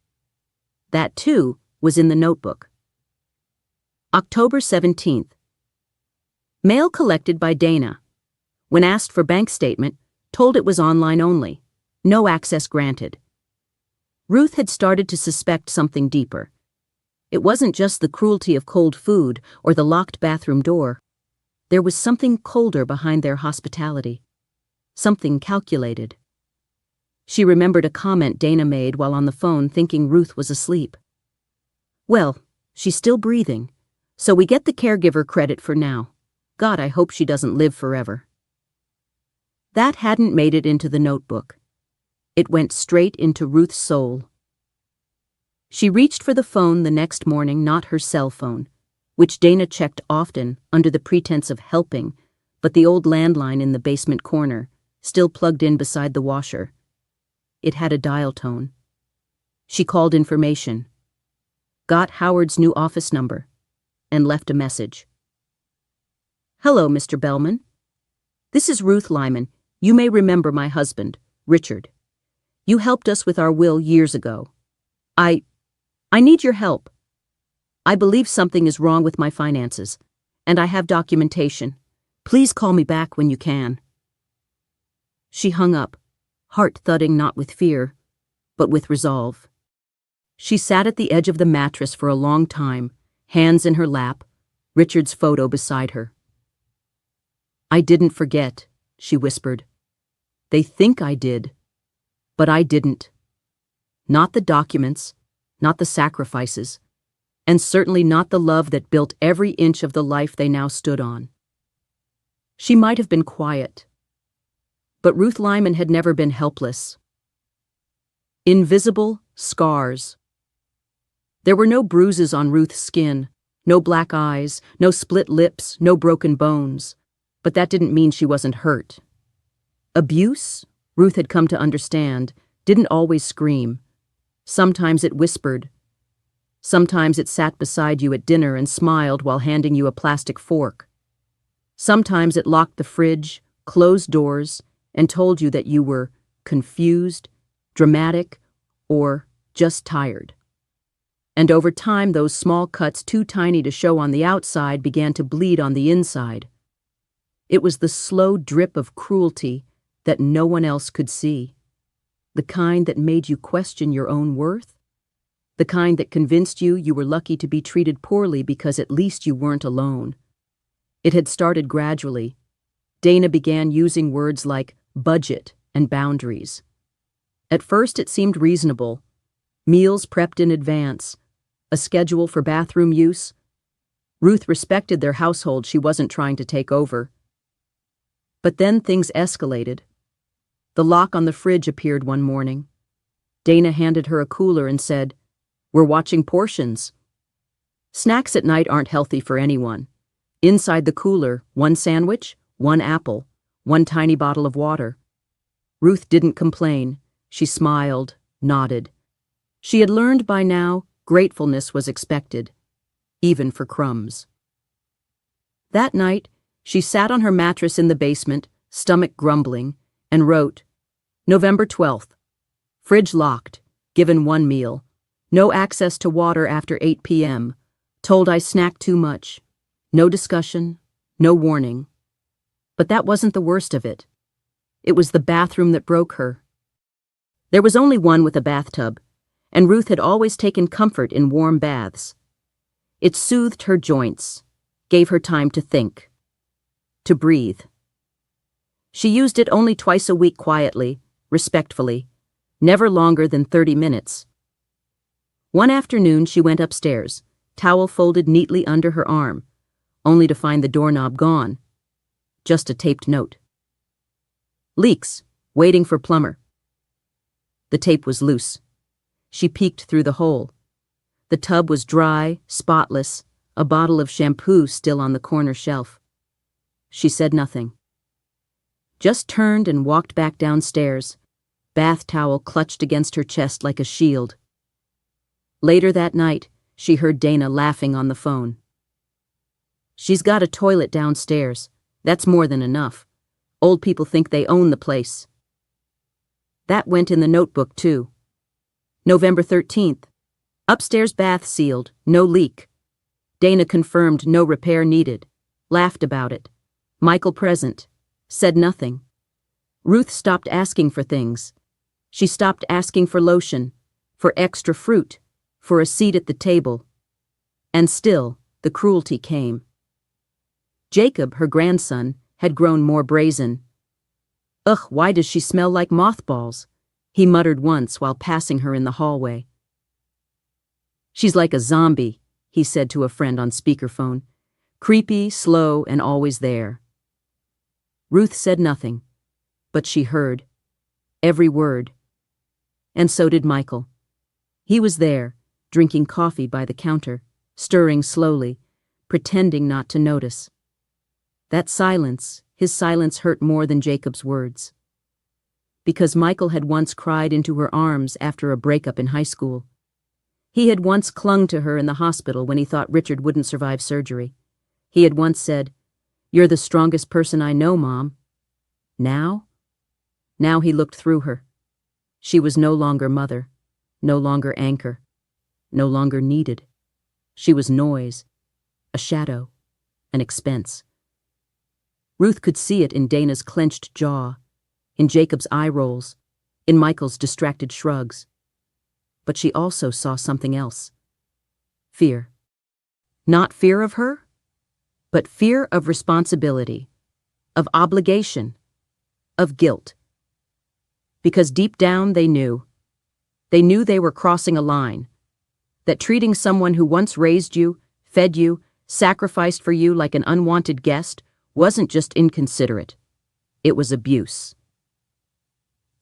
[SPEAKER 1] That, too, was in the notebook. October 17th. Mail collected by Dana. When asked for bank statement, told it was online only. No access granted. Ruth had started to suspect something deeper. It wasn't just the cruelty of cold food or the locked bathroom door. There was something colder behind their hospitality. Something calculated. She remembered a comment Dana made while on the phone thinking Ruth was asleep. Well, she's still breathing, so we get the caregiver credit for now. God, I hope she doesn't live forever. That hadn't made it into the notebook. It went straight into Ruth's soul. She reached for the phone the next morning, not her cell phone, which Dana checked often under the pretense of helping, but the old landline in the basement corner, still plugged in beside the washer. It had a dial tone. She called information, got Howard's new office number, and left a message. Hello, Mr. Bellman. This is Ruth Lyman. You may remember my husband, Richard. You helped us with our will years ago. I need your help. I believe something is wrong with my finances, and I have documentation. Please call me back when you can. She hung up, heart thudding not with fear, but with resolve. She sat at the edge of the mattress for a long time, hands in her lap, Richard's photo beside her. I didn't forget, she whispered. They think I did, but I didn't. Not the documents, not the sacrifices, and certainly not the love that built every inch of the life they now stood on. She might have been quiet, but Ruth Lyman had never been helpless. Invisible scars. There were no bruises on Ruth's skin, no black eyes, no split lips, no broken bones. But that didn't mean she wasn't hurt. Abuse, Ruth had come to understand, didn't always scream. Sometimes it whispered. Sometimes it sat beside you at dinner and smiled while handing you a plastic fork. Sometimes it locked the fridge, closed doors, and told you that you were confused, dramatic, or just tired. And over time, those small cuts, too tiny to show on the outside, began to bleed on the inside. It was the slow drip of cruelty that no one else could see. The kind that made you question your own worth. The kind that convinced you were lucky to be treated poorly because at least you weren't alone. It had started gradually. Dana began using words like budget and boundaries. At first it seemed reasonable. Meals prepped in advance, a schedule for bathroom use. Ruth respected their household. She wasn't trying to take over. But then things escalated. The lock on the fridge appeared one morning. Dana handed her a cooler and said, "We're watching portions." Snacks at night aren't healthy for anyone. Inside the cooler, one sandwich, one apple, one tiny bottle of water. Ruth didn't complain. She smiled, nodded. She had learned by now gratefulness was expected, even for crumbs. That night, she sat on her mattress in the basement, stomach grumbling, and wrote, November 12th. Fridge locked, given one meal. No access to water after 8 p.m. Told I snacked too much. No discussion, no warning. But that wasn't the worst of it. It was the bathroom that broke her. There was only one with a bathtub, and Ruth had always taken comfort in warm baths. It soothed her joints, gave her time to think, to breathe. She used it only twice a week quietly, respectfully, never longer than 30 minutes. One afternoon she went upstairs, towel folded neatly under her arm, only to find the doorknob gone. Just a taped note. Leaks, waiting for plumber. The tape was loose. She peeked through the hole. The tub was dry, spotless, a bottle of shampoo still on the corner shelf. She said nothing. just turned and walked back downstairs, bath towel clutched against her chest like a shield. Later that night, she heard Dana laughing on the phone. "She's got a toilet downstairs. That's more than enough. Old people think they own the place." That went in the notebook, too. November 13th. Upstairs bath sealed, no leak. Dana confirmed no repair needed. Laughed about it. Michael present. Said nothing. Ruth stopped asking for things. She stopped asking for lotion, for extra fruit, for a seat at the table. And still, the cruelty came. Jacob, her grandson, had grown more brazen. "Ugh, why does she smell like mothballs?" he muttered once while passing her in the hallway. "She's like a zombie," he said to a friend on speakerphone. "Creepy, slow, and always there." Ruth said nothing, but she heard. Every word. And so did Michael. He was there, drinking coffee by the counter, stirring slowly, pretending not to notice. That silence, his silence hurt more than Jacob's words. Because Michael had once cried into her arms after a breakup in high school. He had once clung to her in the hospital when he thought Richard wouldn't survive surgery. He had once said, "You're the strongest person I know, Mom." Now? Now he looked through her. She was no longer mother, no longer anchor, no longer needed. She was noise, a shadow, an expense. Ruth could see it in Dana's clenched jaw, in Jacob's eye rolls, in Michael's distracted shrugs. But she also saw something else. Fear. Not fear of her, but fear of responsibility, of obligation, of guilt. Because deep down they knew they were crossing a line, that treating someone who once raised you, fed you, sacrificed for you like an unwanted guest wasn't just inconsiderate, it was abuse.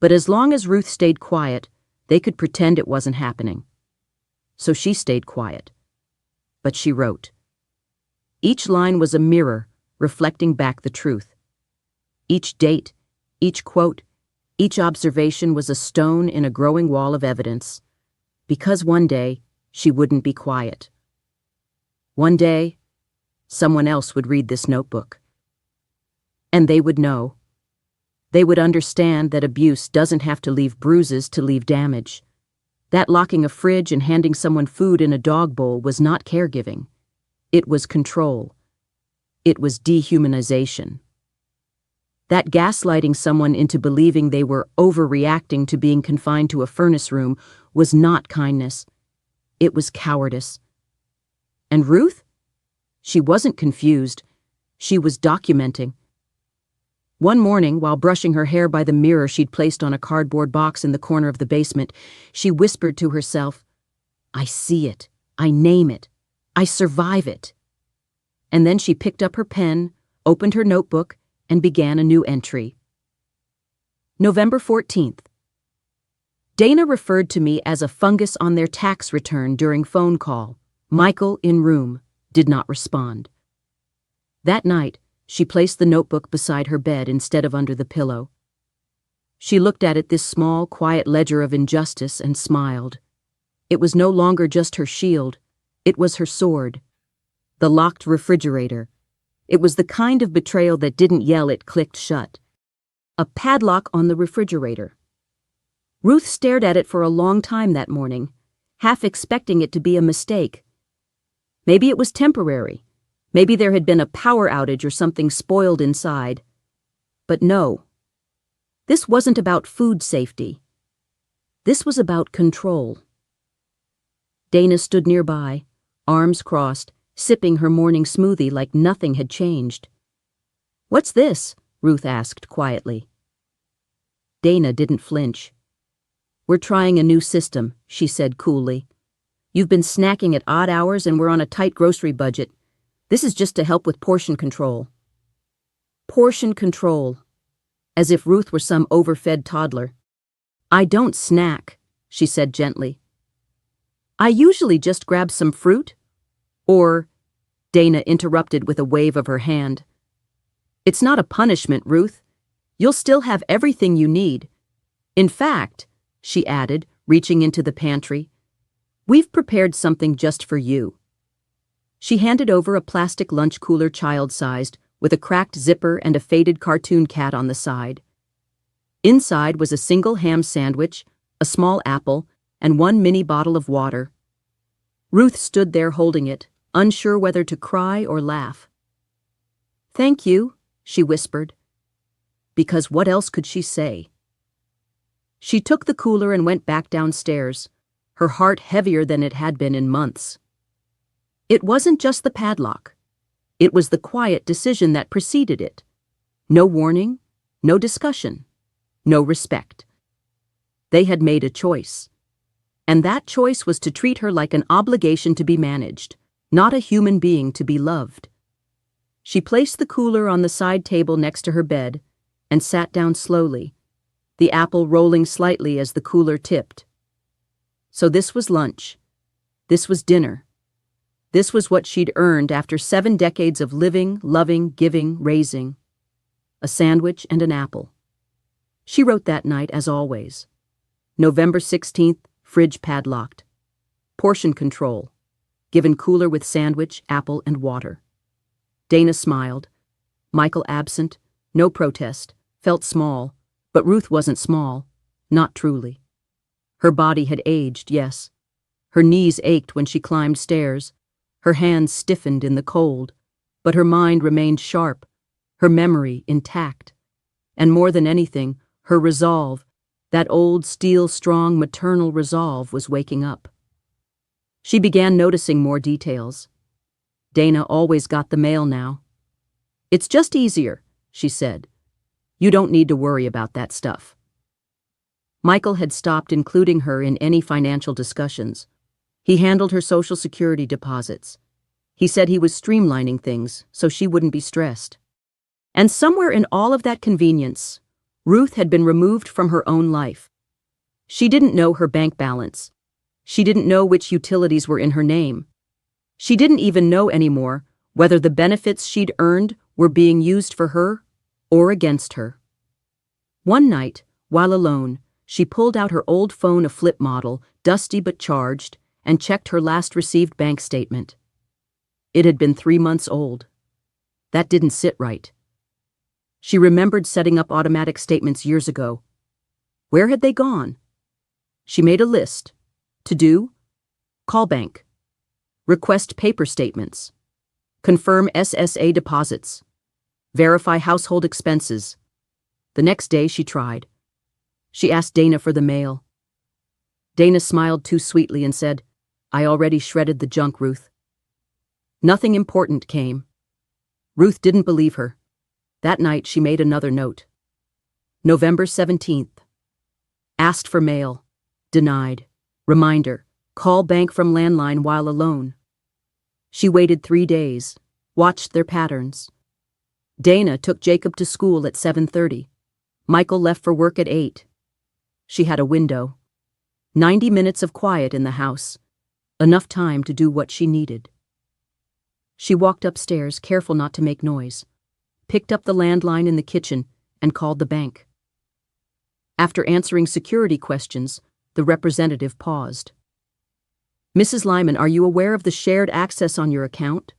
[SPEAKER 1] But as long as Ruth stayed quiet, they could pretend it wasn't happening. So she stayed quiet. But she wrote. Each line was a mirror reflecting back the truth. Each date, each quote, each observation was a stone in a growing wall of evidence. Because one day, she wouldn't be quiet. One day, someone else would read this notebook. And they would know. They would understand that abuse doesn't have to leave bruises to leave damage. That locking a fridge and handing someone food in a dog bowl was not caregiving. It was control. It was dehumanization. That gaslighting someone into believing they were overreacting to being confined to a furnace room was not kindness. It was cowardice. And Ruth? She wasn't confused. She was documenting. One morning, while brushing her hair by the mirror she'd placed on a cardboard box in the corner of the basement, she whispered to herself, "I see it. I name it. I survive it." And then she picked up her pen, opened her notebook, and began a new entry. November 14th. Dana referred to me as a fungus on their tax return during phone call. Michael, in room, did not respond. That night, she placed the notebook beside her bed instead of under the pillow. She looked at it, this small, quiet ledger of injustice, and smiled. It was no longer just her shield. It was her sword. The locked refrigerator. It was the kind of betrayal that didn't yell, it clicked shut. A padlock on the refrigerator. Ruth stared at it for a long time that morning, half expecting it to be a mistake. Maybe it was temporary. Maybe there had been a power outage or something spoiled inside. But no. This wasn't about food safety. This was about control. Dana stood nearby, arms crossed, sipping her morning smoothie like nothing had changed. "What's this?" Ruth asked quietly. Dana didn't flinch. "We're trying a new system," she said coolly. "You've been snacking at odd hours and we're on a tight grocery budget. This is just to help with portion control." Portion control. As if Ruth were some overfed toddler. "I don't snack," she said gently. "I usually just grab some fruit." Or, Dana interrupted with a wave of her hand. "It's not a punishment, Ruth. You'll still have everything you need. In fact, she added, reaching into the pantry, we've prepared something just for you. She handed over a plastic lunch cooler child-sized, with a cracked zipper and a faded cartoon cat on the side. Inside was a single ham sandwich, a small apple, and one mini bottle of water. Ruth stood there holding it, unsure whether to cry or laugh. "Thank you," she whispered, because what else could she say? She took the cooler and went back downstairs, her heart heavier than it had been in months. It wasn't just the padlock. It was the quiet decision that preceded it. No warning, no discussion, no respect. They had made a choice. And that choice was to treat her like an obligation to be managed, not a human being to be loved. She placed the cooler on the side table next to her bed and sat down slowly, the apple rolling slightly as the cooler tipped. So this was lunch. This was dinner. This was what she'd earned after 7 decades of living, loving, giving, raising. A sandwich and an apple. She wrote that night as always. November 16th, fridge padlocked. Portion control. Given cooler with sandwich, apple, and water. Dana smiled. Michael absent. No protest. Felt small. But Ruth wasn't small. Not truly. Her body had aged, yes. Her knees ached when she climbed stairs. Her hands stiffened in the cold. But her mind remained sharp. Her memory intact. And more than anything, her resolve, that old steel-strong maternal resolve, was waking up. She began noticing more details. Dana always got the mail now. "It's just easier," she said. "You don't need to worry about that stuff." Michael had stopped including her in any financial discussions. He handled her Social Security deposits. He said he was streamlining things so she wouldn't be stressed. And somewhere in all of that convenience, Ruth had been removed from her own life. She didn't know her bank balance. She didn't know which utilities were in her name. She didn't even know anymore whether the benefits she'd earned were being used for her or against her. One night, while alone, she pulled out her old phone, a flip model, dusty but charged, and checked her last received bank statement. It had been 3 months old. That didn't sit right. She remembered setting up automatic statements years ago. Where had they gone? She made a list. To do? Call bank. Request paper statements. Confirm SSA deposits. Verify household expenses. The next day she tried. She asked Dana for the mail. Dana smiled too sweetly and said, "I already shredded the junk, Ruth." Nothing important came. Ruth didn't believe her. That night she made another note. November 17th. Asked for mail. Denied. Reminder, call bank from landline while alone. She waited 3 days, watched their patterns. Dana took Jacob to school at 7:30. Michael left for work at 8. She had a window. 90 minutes of quiet in the house. Enough time to do what she needed. She walked upstairs, careful not to make noise, picked up the landline in the kitchen, and called the bank. After answering security questions, the representative paused. "Mrs. Lyman, are you aware of the shared access on your account?"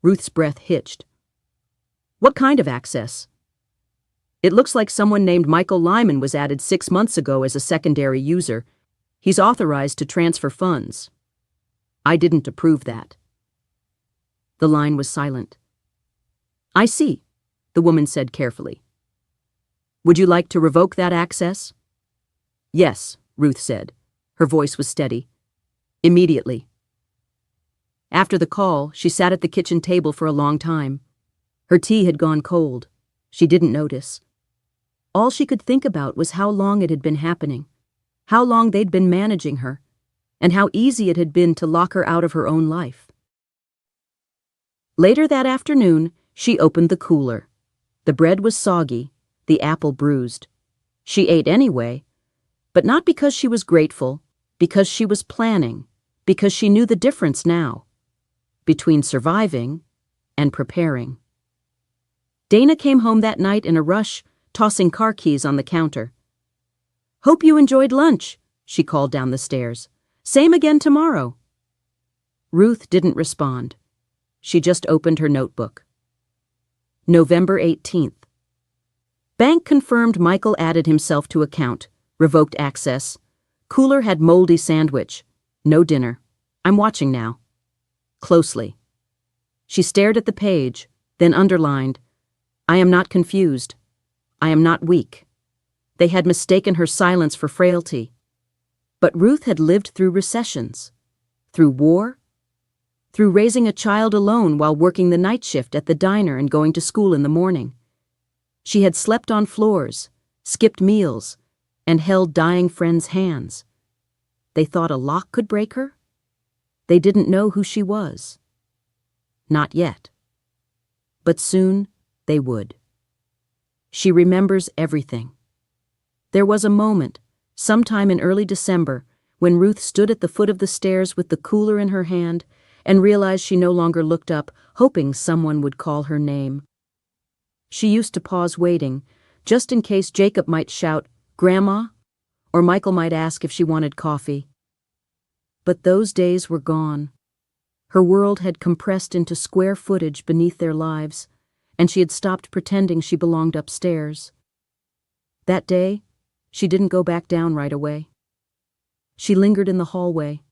[SPEAKER 1] Ruth's breath hitched. "What kind of access?" "It looks like someone named Michael Lyman was added 6 months ago as a secondary user. He's authorized to transfer funds." "I didn't approve that." The line was silent. "I see," the woman said carefully. "Would you like to revoke that access?" "Yes," Ruth said. Her voice was steady. "Immediately." After the call, she sat at the kitchen table for a long time. Her tea had gone cold. She didn't notice. All she could think about was how long it had been happening, how long they'd been managing her, and how easy it had been to lock her out of her own life. Later that afternoon, she opened the cooler. The bread was soggy, the apple bruised. She ate anyway, but not because she was grateful, because she was planning, because she knew the difference now between surviving and preparing. Dana came home that night in a rush tossing car keys on the counter. "Hope you enjoyed lunch," she called down the stairs. "Same again tomorrow." Ruth didn't respond. She just opened her notebook. November 18th. Bank confirmed Michael added himself to account. Revoked access. Cooler had moldy sandwich. No dinner. I'm watching now. Closely. She stared at the page, then underlined, "I am not confused. I am not weak." They had mistaken her silence for frailty. But Ruth had lived through recessions. Through war. Through raising a child alone while working the night shift at the diner and going to school in the morning. She had slept on floors, skipped meals, and held dying friends' hands. They thought a lock could break her? They didn't know who she was. Not yet. But soon they would. She remembers everything. There was a moment, sometime in early December, when Ruth stood at the foot of the stairs with the cooler in her hand and realized she no longer looked up, hoping someone would call her name. She used to pause waiting, just in case Jacob might shout, "Grandma?" or Michael might ask if she wanted coffee. But those days were gone. Her world had compressed into square footage beneath their lives, and she had stopped pretending she belonged upstairs. That day, she didn't go back down right away. She lingered in the hallway,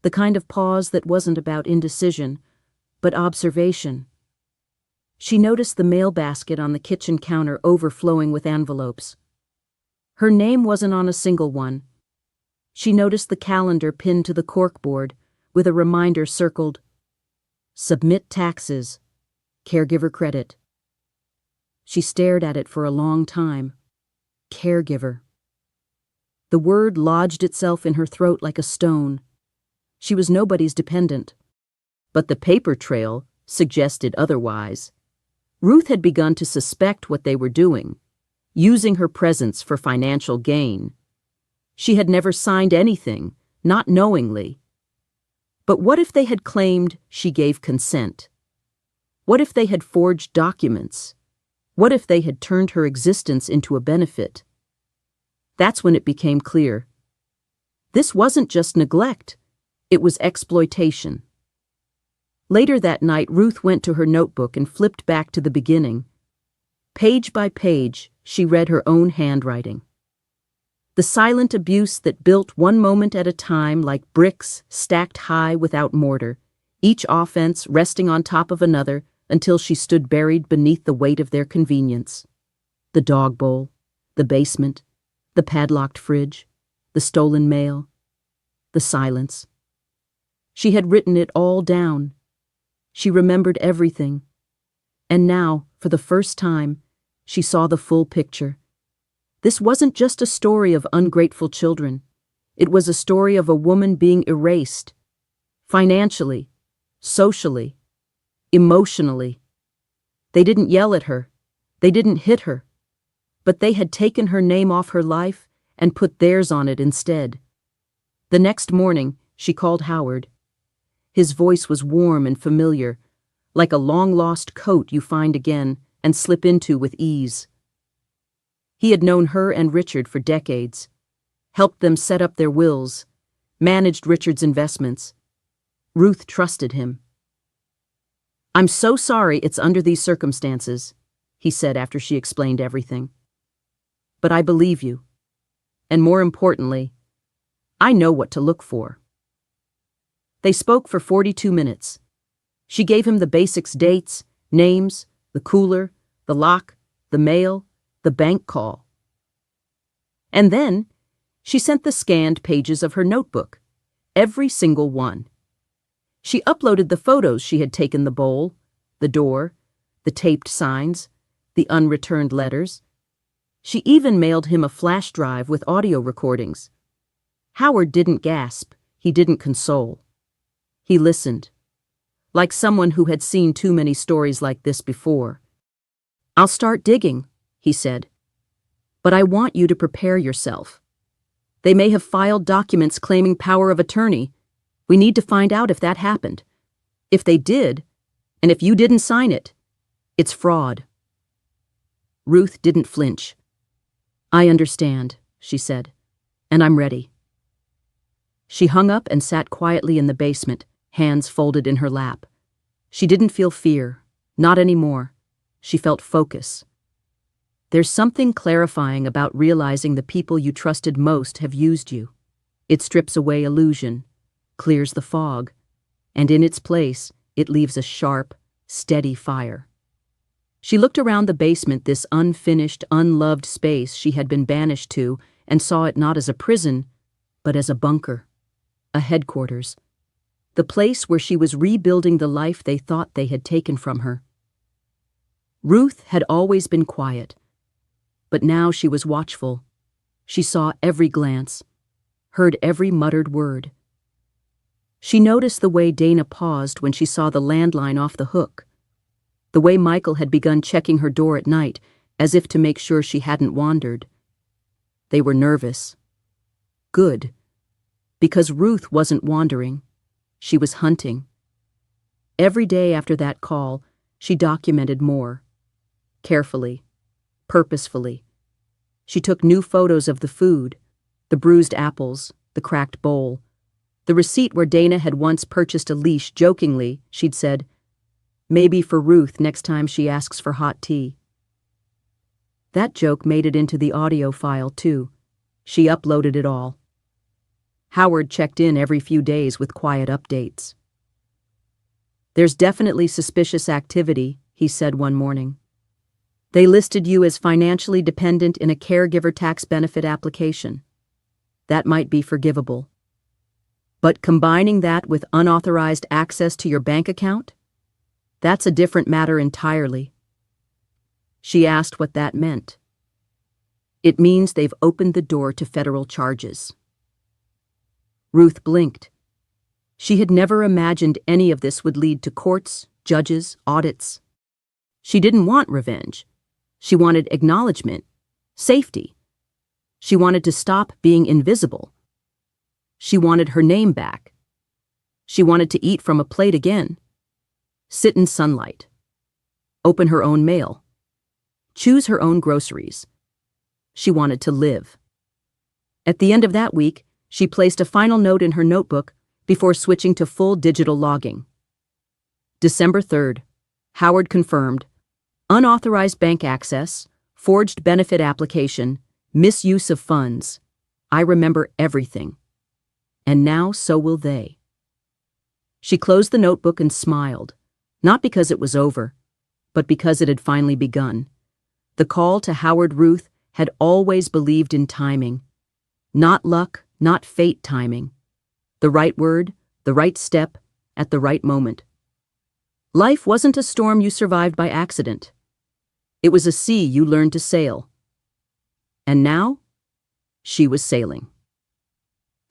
[SPEAKER 1] the kind of pause that wasn't about indecision, but observation. She noticed the mail basket on the kitchen counter overflowing with envelopes. Her name wasn't on a single one. She noticed the calendar pinned to the corkboard with a reminder circled, "Submit taxes, caregiver credit." She stared at it for a long time. Caregiver. The word lodged itself in her throat like a stone. She was nobody's dependent. But the paper trail suggested otherwise. Ruth had begun to suspect what they were doing, using her presence for financial gain. She had never signed anything, not knowingly. But what if they had claimed she gave consent? What if they had forged documents? What if they had turned her existence into a benefit? That's when it became clear. This wasn't just neglect, it was exploitation. Later that night, Ruth went to her notebook and flipped back to the beginning. Page by page, she read her own handwriting. The silent abuse that built one moment at a time like bricks stacked high without mortar, each offense resting on top of another until she stood buried beneath the weight of their convenience. The dog bowl, the basement, the padlocked fridge, the stolen mail, the silence. She had written it all down. She remembered everything. And now, for the first time, she saw the full picture. This wasn't just a story of ungrateful children. It was a story of a woman being erased. Financially, socially, emotionally. They didn't yell at her. They didn't hit her. But they had taken her name off her life and put theirs on it instead. The next morning, she called Howard. His voice was warm and familiar, like a long-lost coat you find again and slip into with ease. He had known her and Richard for decades, helped them set up their wills, managed Richard's investments. Ruth trusted him. "I'm so sorry it's under these circumstances," he said after she explained everything. "But I believe you. And more importantly, I know what to look for." They spoke for 42 minutes. She gave him the basics: dates, names, the cooler, the lock, the mail, the bank call. And then she sent the scanned pages of her notebook, every single one. She uploaded the photos she had taken: the bowl, the door, the taped signs, the unreturned letters. She even mailed him a flash drive with audio recordings. Howard didn't gasp, he didn't console. He listened, like someone who had seen too many stories like this before. "I'll start digging," he said. "But I want you to prepare yourself. They may have filed documents claiming power of attorney. We need to find out if that happened. If they did, and if you didn't sign it, it's fraud." Ruth didn't flinch. "I understand," she said, "and I'm ready." She hung up and sat quietly in the basement, hands folded in her lap. She didn't feel fear, not anymore. She felt focus. There's something clarifying about realizing the people you trusted most have used you. It strips away illusion, clears the fog, and in its place, it leaves a sharp, steady fire. She looked around the basement, this unfinished, unloved space she had been banished to, and saw it not as a prison, but as a bunker, a headquarters, the place where she was rebuilding the life they thought they had taken from her. Ruth had always been quiet, but now she was watchful. She saw every glance, heard every muttered word. She noticed the way Dana paused when she saw the landline off the hook, the way Michael had begun checking her door at night, as if to make sure she hadn't wandered. They were nervous. Good. Because Ruth wasn't wandering. She was hunting. Every day after that call, she documented more. Carefully. Purposefully. She took new photos of the food, the bruised apples, the cracked bowl. The receipt where Dana had once purchased a leash. Jokingly, she'd said, "Maybe for Ruth next time she asks for hot tea." That joke made it into the audio file, too. She uploaded it all. Howard checked in every few days with quiet updates. "There's definitely suspicious activity," he said one morning. "They listed you as financially dependent in a caregiver tax benefit application. That might be forgivable. But combining that with unauthorized access to your bank account? That's a different matter entirely." She asked what that meant. "It means they've opened the door to federal charges." Ruth blinked. She had never imagined any of this would lead to courts, judges, audits. She didn't want revenge. She wanted acknowledgement, safety. She wanted to stop being invisible. She wanted her name back. She wanted to eat from a plate again, sit in sunlight, open her own mail, choose her own groceries. She wanted to live. At the end of that week, she placed a final note in her notebook before switching to full digital logging. December 3rd, Howard confirmed, unauthorized bank access, forged benefit application, misuse of funds. I remember everything. And now so will they. She closed the notebook and smiled, not because it was over, but because it had finally begun. The call to Howard Ruth had always believed in timing. Not luck, not fate timing. The right word, the right step, at the right moment. Life wasn't a storm you survived by accident. It was a sea you learned to sail. And now, she was sailing.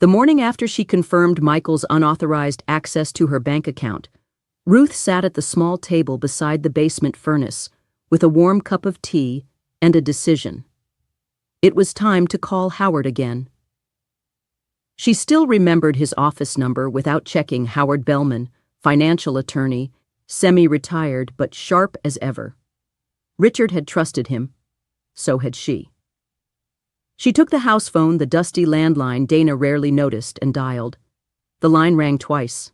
[SPEAKER 1] The morning after she confirmed Michael's unauthorized access to her bank account, Ruth sat at the small table beside the basement furnace with a warm cup of tea and a decision. It was time to call Howard again. She still remembered his office number without checking. Howard Bellman, financial attorney, semi-retired but sharp as ever. Richard had trusted him. So had she. She took the house phone, the dusty landline Dana rarely noticed, and dialed. The line rang twice.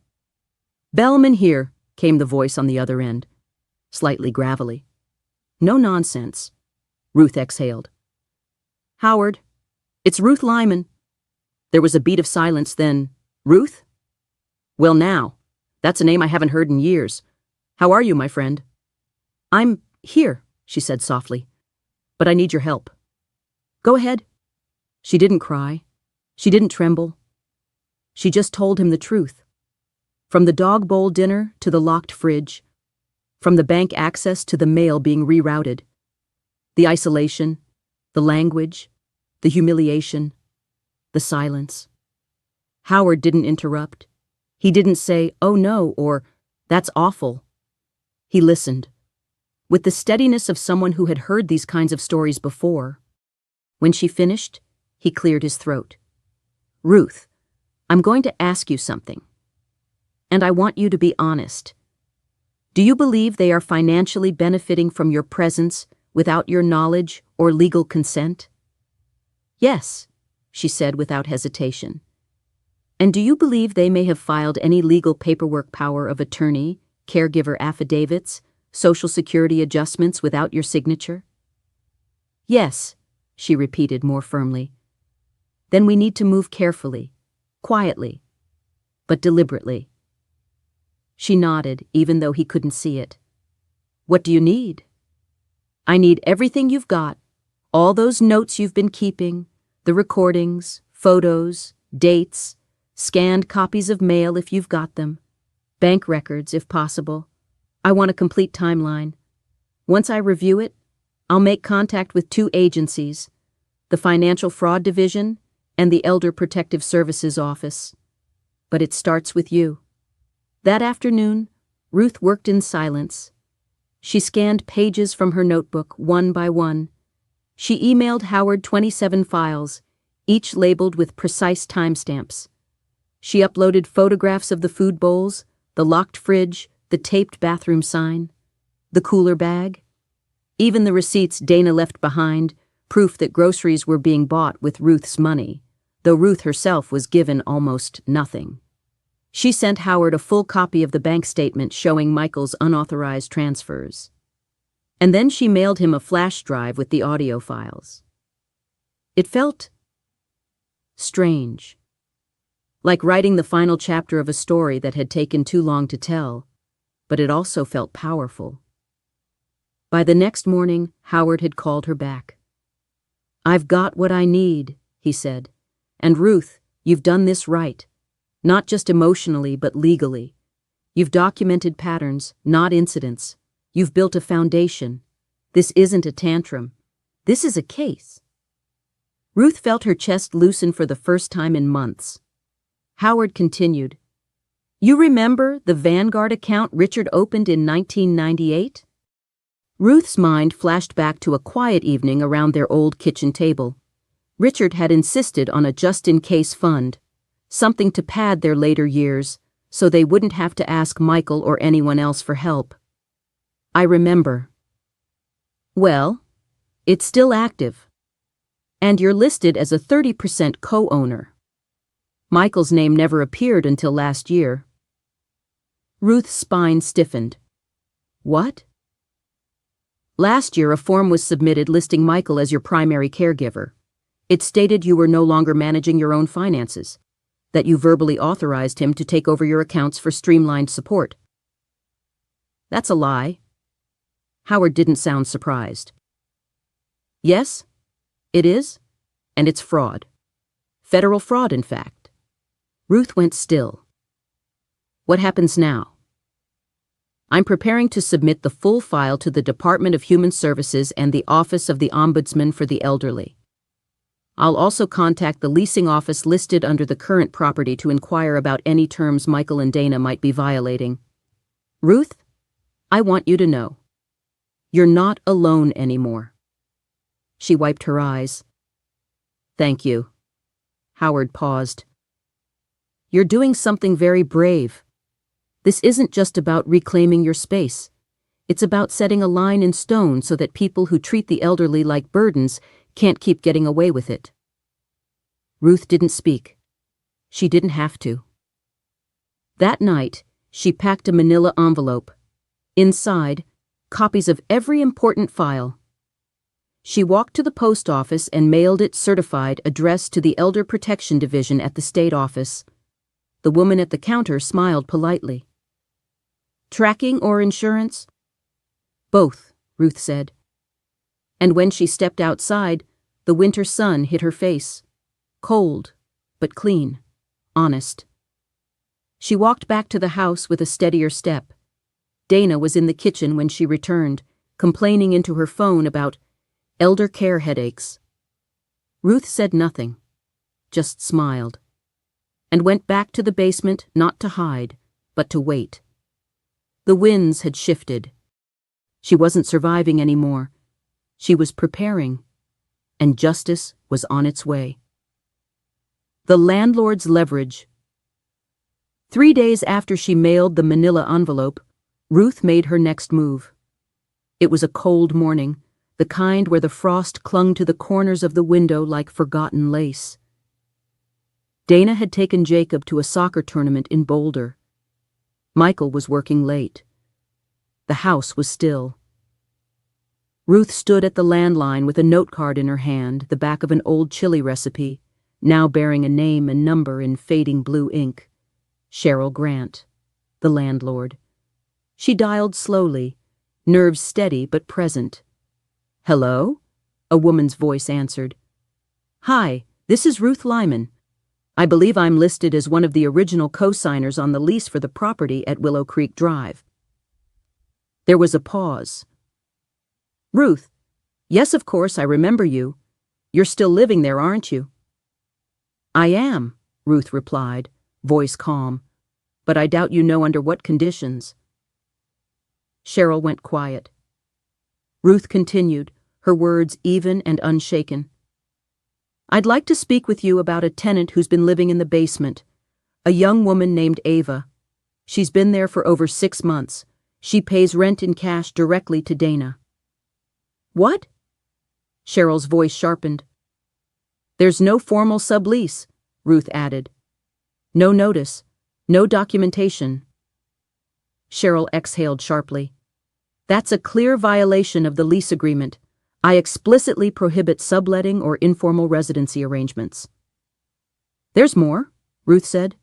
[SPEAKER 1] "Bellman here," came the voice on the other end, slightly gravelly. "No nonsense," Ruth exhaled. "Howard, it's Ruth Lyman." There was a beat of silence, then, "Ruth? Well now, that's a name I haven't heard in years. How are you, my friend?" "I'm here," she said softly, "but I need your help." "Go ahead." She didn't cry. She didn't tremble. She just told him the truth. From the dog bowl dinner to the locked fridge, from the bank access to the mail being rerouted, the isolation, the language, the humiliation, the silence. Howard didn't interrupt. He didn't say, "Oh no," or "That's awful." He listened, with the steadiness of someone who had heard these kinds of stories before. When she finished, he cleared his throat. "Ruth, I'm going to ask you something. And I want you to be honest. Do you believe they are financially benefiting from your presence without your knowledge or legal consent? Yes, she said without hesitation. And do you believe they may have filed any legal paperwork, power of attorney, caregiver affidavits, Social Security adjustments without your signature? Yes, she repeated more firmly. Then we need to move carefully, quietly, but deliberately. She nodded, even though he couldn't see it. What do you need? I need everything you've got, all those notes you've been keeping, the recordings, photos, dates, scanned copies of mail if you've got them, bank records if possible. I want a complete timeline. Once I review it, I'll make contact with 2 agencies, the Financial Fraud Division and the Elder Protective Services Office. But it starts with you. That afternoon, Ruth worked in silence. She scanned pages from her notebook one by one. She emailed Howard 27 files, each labeled with precise timestamps. She uploaded photographs of the food bowls, the locked fridge, the taped bathroom sign, the cooler bag, even the receipts Dana left behind, proof that groceries were being bought with Ruth's money, though Ruth herself was given almost nothing. She sent Howard a full copy of the bank statement showing Michael's unauthorized transfers. And then she mailed him a flash drive with the audio files. It felt strange, like writing the final chapter of a story that had taken too long to tell, but it also felt powerful. By the next morning, Howard had called her back. I've got what I need, he said. And Ruth, you've done this right. Not just emotionally, but legally. You've documented patterns, not incidents. You've built a foundation. This isn't a tantrum. This is a case. Ruth felt her chest loosen for the first time in months. Howard continued, You remember the Vanguard account Richard opened in 1998? Ruth's mind flashed back to a quiet evening around their old kitchen table. Richard had insisted on a just-in-case fund, something to pad their later years, so they wouldn't have to ask Michael or anyone else for help. I remember. Well, it's still active. And you're listed as a 30% co-owner. Michael's name never appeared until last year. Ruth's spine stiffened. What? Last year, a form was submitted listing Michael as your primary caregiver. It stated you were no longer managing your own finances, that you verbally authorized him to take over your accounts for streamlined support. That's a lie. Howard didn't sound surprised. Yes, it is, and it's fraud. Federal fraud, in fact. Ruth went still. What happens now? I'm preparing to submit the full file to the Department of Human Services and the Office of the Ombudsman for the Elderly. I'll also contact the leasing office listed under the current property to inquire about any terms Michael and Dana might be violating. Ruth, I want you to know. You're not alone anymore. She wiped her eyes. Thank you. Howard paused. You're doing something very brave. This isn't just about reclaiming your space. It's about setting a line in stone so that people who treat the elderly like burdens can't keep getting away with it. Ruth didn't speak. She didn't have to. That night, she packed a manila envelope. Inside, copies of every important file. She walked to the post office and mailed it certified addressed to the Elder Protection Division at the state office. The woman at the counter smiled politely. Tracking or insurance? Both, Ruth said. And when she stepped outside, the winter sun hit her face. Cold, but clean, honest. She walked back to the house with a steadier step. Dana was in the kitchen when she returned, complaining into her phone about elder care headaches. Ruth said nothing, just smiled, and went back to the basement not to hide, but to wait. The winds had shifted. She wasn't surviving anymore. She was preparing, and justice was on its way. The landlord's leverage. 3 days after she mailed the manila envelope, Ruth made her next move. It was a cold morning. the kind where the frost clung to the corners of the window like forgotten lace. Dana had taken Jacob to a soccer tournament in Boulder. Michael was working late. The house was still. Ruth stood at the landline with a note card in her hand, the back of an old chili recipe, now bearing a name and number in fading blue ink. Cheryl Grant, the landlord. She dialed slowly, nerves steady but present. "Hello?" a woman's voice answered. "Hi, this is Ruth Lyman. I believe I'm listed as one of the original co-signers on the lease for the property at Willow Creek Drive." There was a pause. "Ruth, yes, of course, I remember you. You're still living there, aren't you?" "I am," Ruth replied, voice calm, "but I doubt you know under what conditions." Cheryl went quiet. Ruth continued, her words even and unshaken. "I'd like to speak with you about a tenant who's been living in the basement, a young woman named Ava. She's been there for over 6 months. She pays rent in cash directly to Dana." "What?" Cheryl's voice sharpened. "There's no formal sublease," Ruth added. "No notice, no documentation." Cheryl exhaled sharply. "That's a clear violation of the lease agreement. I explicitly prohibit subletting or informal residency arrangements." "There's more," Ruth said.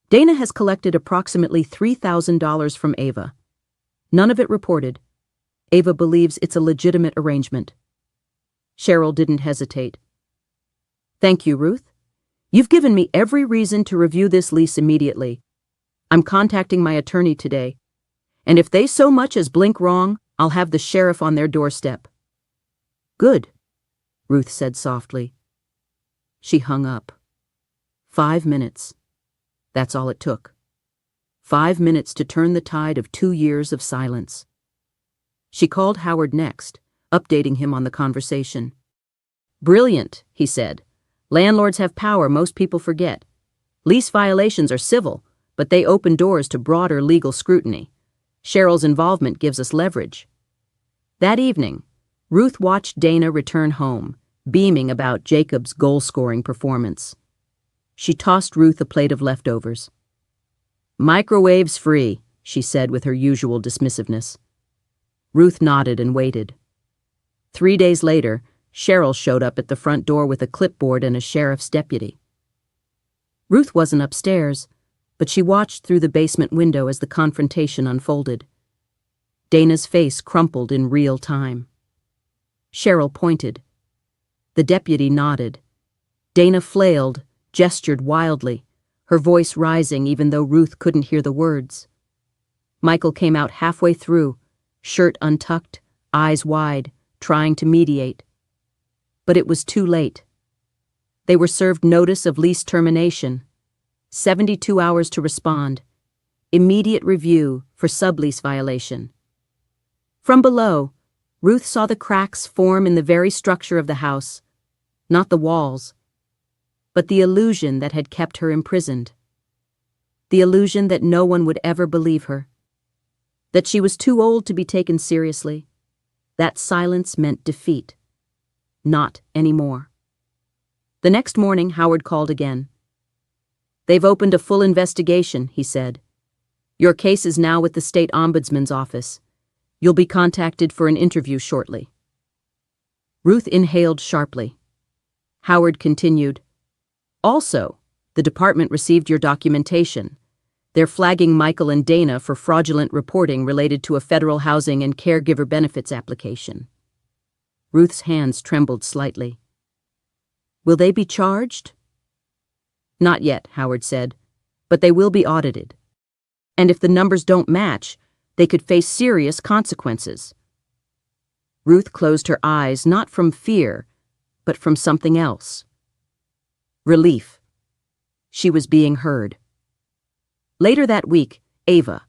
[SPEAKER 1] "Dana has collected approximately $3,000 from Ava. None of it reported. Ava believes it's a legitimate arrangement." Cheryl didn't hesitate. "Thank you, Ruth. You've given me every reason to review this lease immediately. I'm contacting my attorney today, and if they so much as blink wrong, I'll have the sheriff on their doorstep." "Good," Ruth said softly. She hung up. 5 minutes. That's all it took. 5 minutes to turn the tide of 2 years of silence. She called Howard next, updating him on the conversation. "Brilliant," he said. "Landlords have power most people forget. Lease violations are civil, but they open doors to broader legal scrutiny. Cheryl's involvement gives us leverage." That evening, Ruth watched Dana return home, beaming about Jacob's goal-scoring performance. She tossed Ruth a plate of leftovers. "Microwaves free," she said with her usual dismissiveness. Ruth nodded and waited. 3 days later, Cheryl showed up at the front door with a clipboard and a sheriff's deputy. Ruth wasn't upstairs, but she watched through the basement window as the confrontation unfolded. Dana's face crumpled in real time. Cheryl pointed. The deputy nodded. Dana flailed, gestured wildly, her voice rising even though Ruth couldn't hear the words. Michael came out halfway through, shirt untucked, eyes wide, trying to mediate. But it was too late. They were served notice of lease termination, 72 hours to respond, immediate review for sublease violation. From below, Ruth saw the cracks form in the very structure of the house, not the walls, but the illusion that had kept her imprisoned. The illusion that no one would ever believe her. That she was too old to be taken seriously. That silence meant defeat. Not anymore. The next morning, Howard called again. "They've opened a full investigation," he said. "Your case is now with the state ombudsman's office. You'll be contacted for an interview shortly." Ruth inhaled sharply. Howard continued. "Also, the department received your documentation. They're flagging Michael and Dana for fraudulent reporting related to a federal housing and caregiver benefits application." Ruth's hands trembled slightly. "Will they be charged?" "Not yet," Howard said, "but they will be audited. And if the numbers don't match, they could face serious consequences." Ruth closed her eyes not from fear, but from something else. Relief. She was being heard. Later that week, Ava.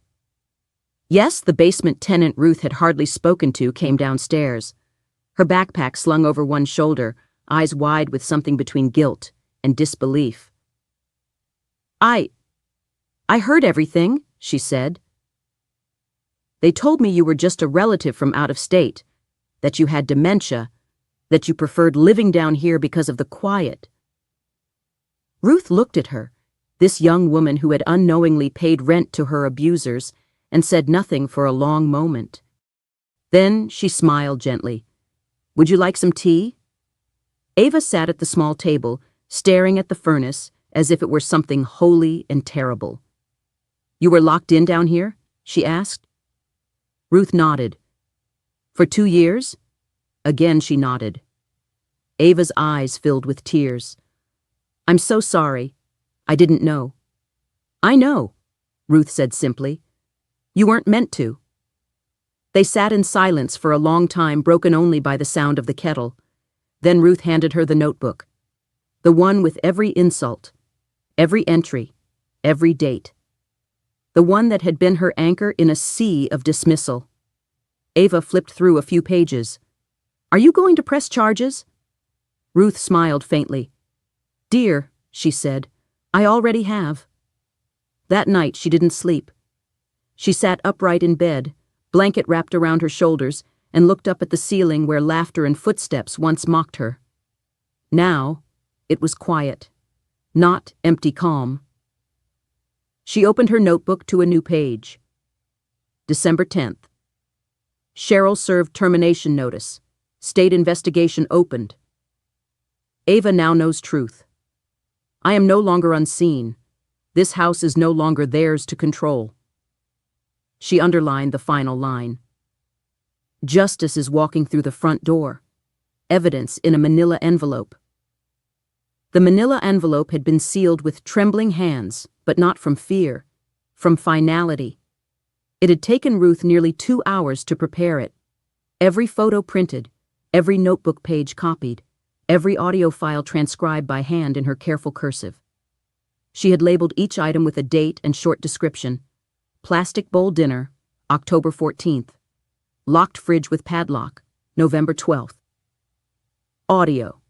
[SPEAKER 1] Yes, the basement tenant Ruth had hardly spoken to came downstairs. Her backpack slung over one shoulder, eyes wide with something between guilt and disbelief. I heard everything," she said. "They told me you were just a relative from out of state. that you had dementia, that you preferred living down here because of the quiet. Ruth looked at her, this young woman who had unknowingly paid rent to her abusers, and said nothing for a long moment. Then she smiled gently. "Would you like some tea?" Ava sat at the small table, staring at the furnace as if it were something holy and terrible. "You were locked in down here?" she asked. Ruth nodded. "For 2 years?" Again she nodded. Ava's eyes filled with tears. "I'm so sorry. I didn't know." "I know," Ruth said simply. "You weren't meant to." They sat in silence for a long time, broken only by the sound of the kettle. Then Ruth handed her the notebook, the one with every insult, every entry, every date. The one that had been her anchor in a sea of dismissal. Ava flipped through a few pages. "Are you going to press charges?" Ruth smiled faintly. "Dear," she said, "I already have." That night she didn't sleep. She sat upright in bed, blanket wrapped around her shoulders, and looked up at the ceiling where laughter and footsteps once mocked her. Now, it was quiet, not empty calm. She opened her notebook to a new page. December 10th. Cheryl served termination notice. State investigation opened. Ava now knows truth. I am no longer unseen. This house is no longer theirs to control. She underlined the final line. Justice is walking through the front door. Evidence in a manila envelope. The manila envelope had been sealed with trembling hands, but not from fear, from finality. It had taken Ruth nearly 2 hours to prepare it. Every photo printed, every notebook page copied, every audio file transcribed by hand in her careful cursive. She had labeled each item with a date and short description. Plastic bowl dinner, October 14th. Locked fridge with padlock, November 12th. Audio.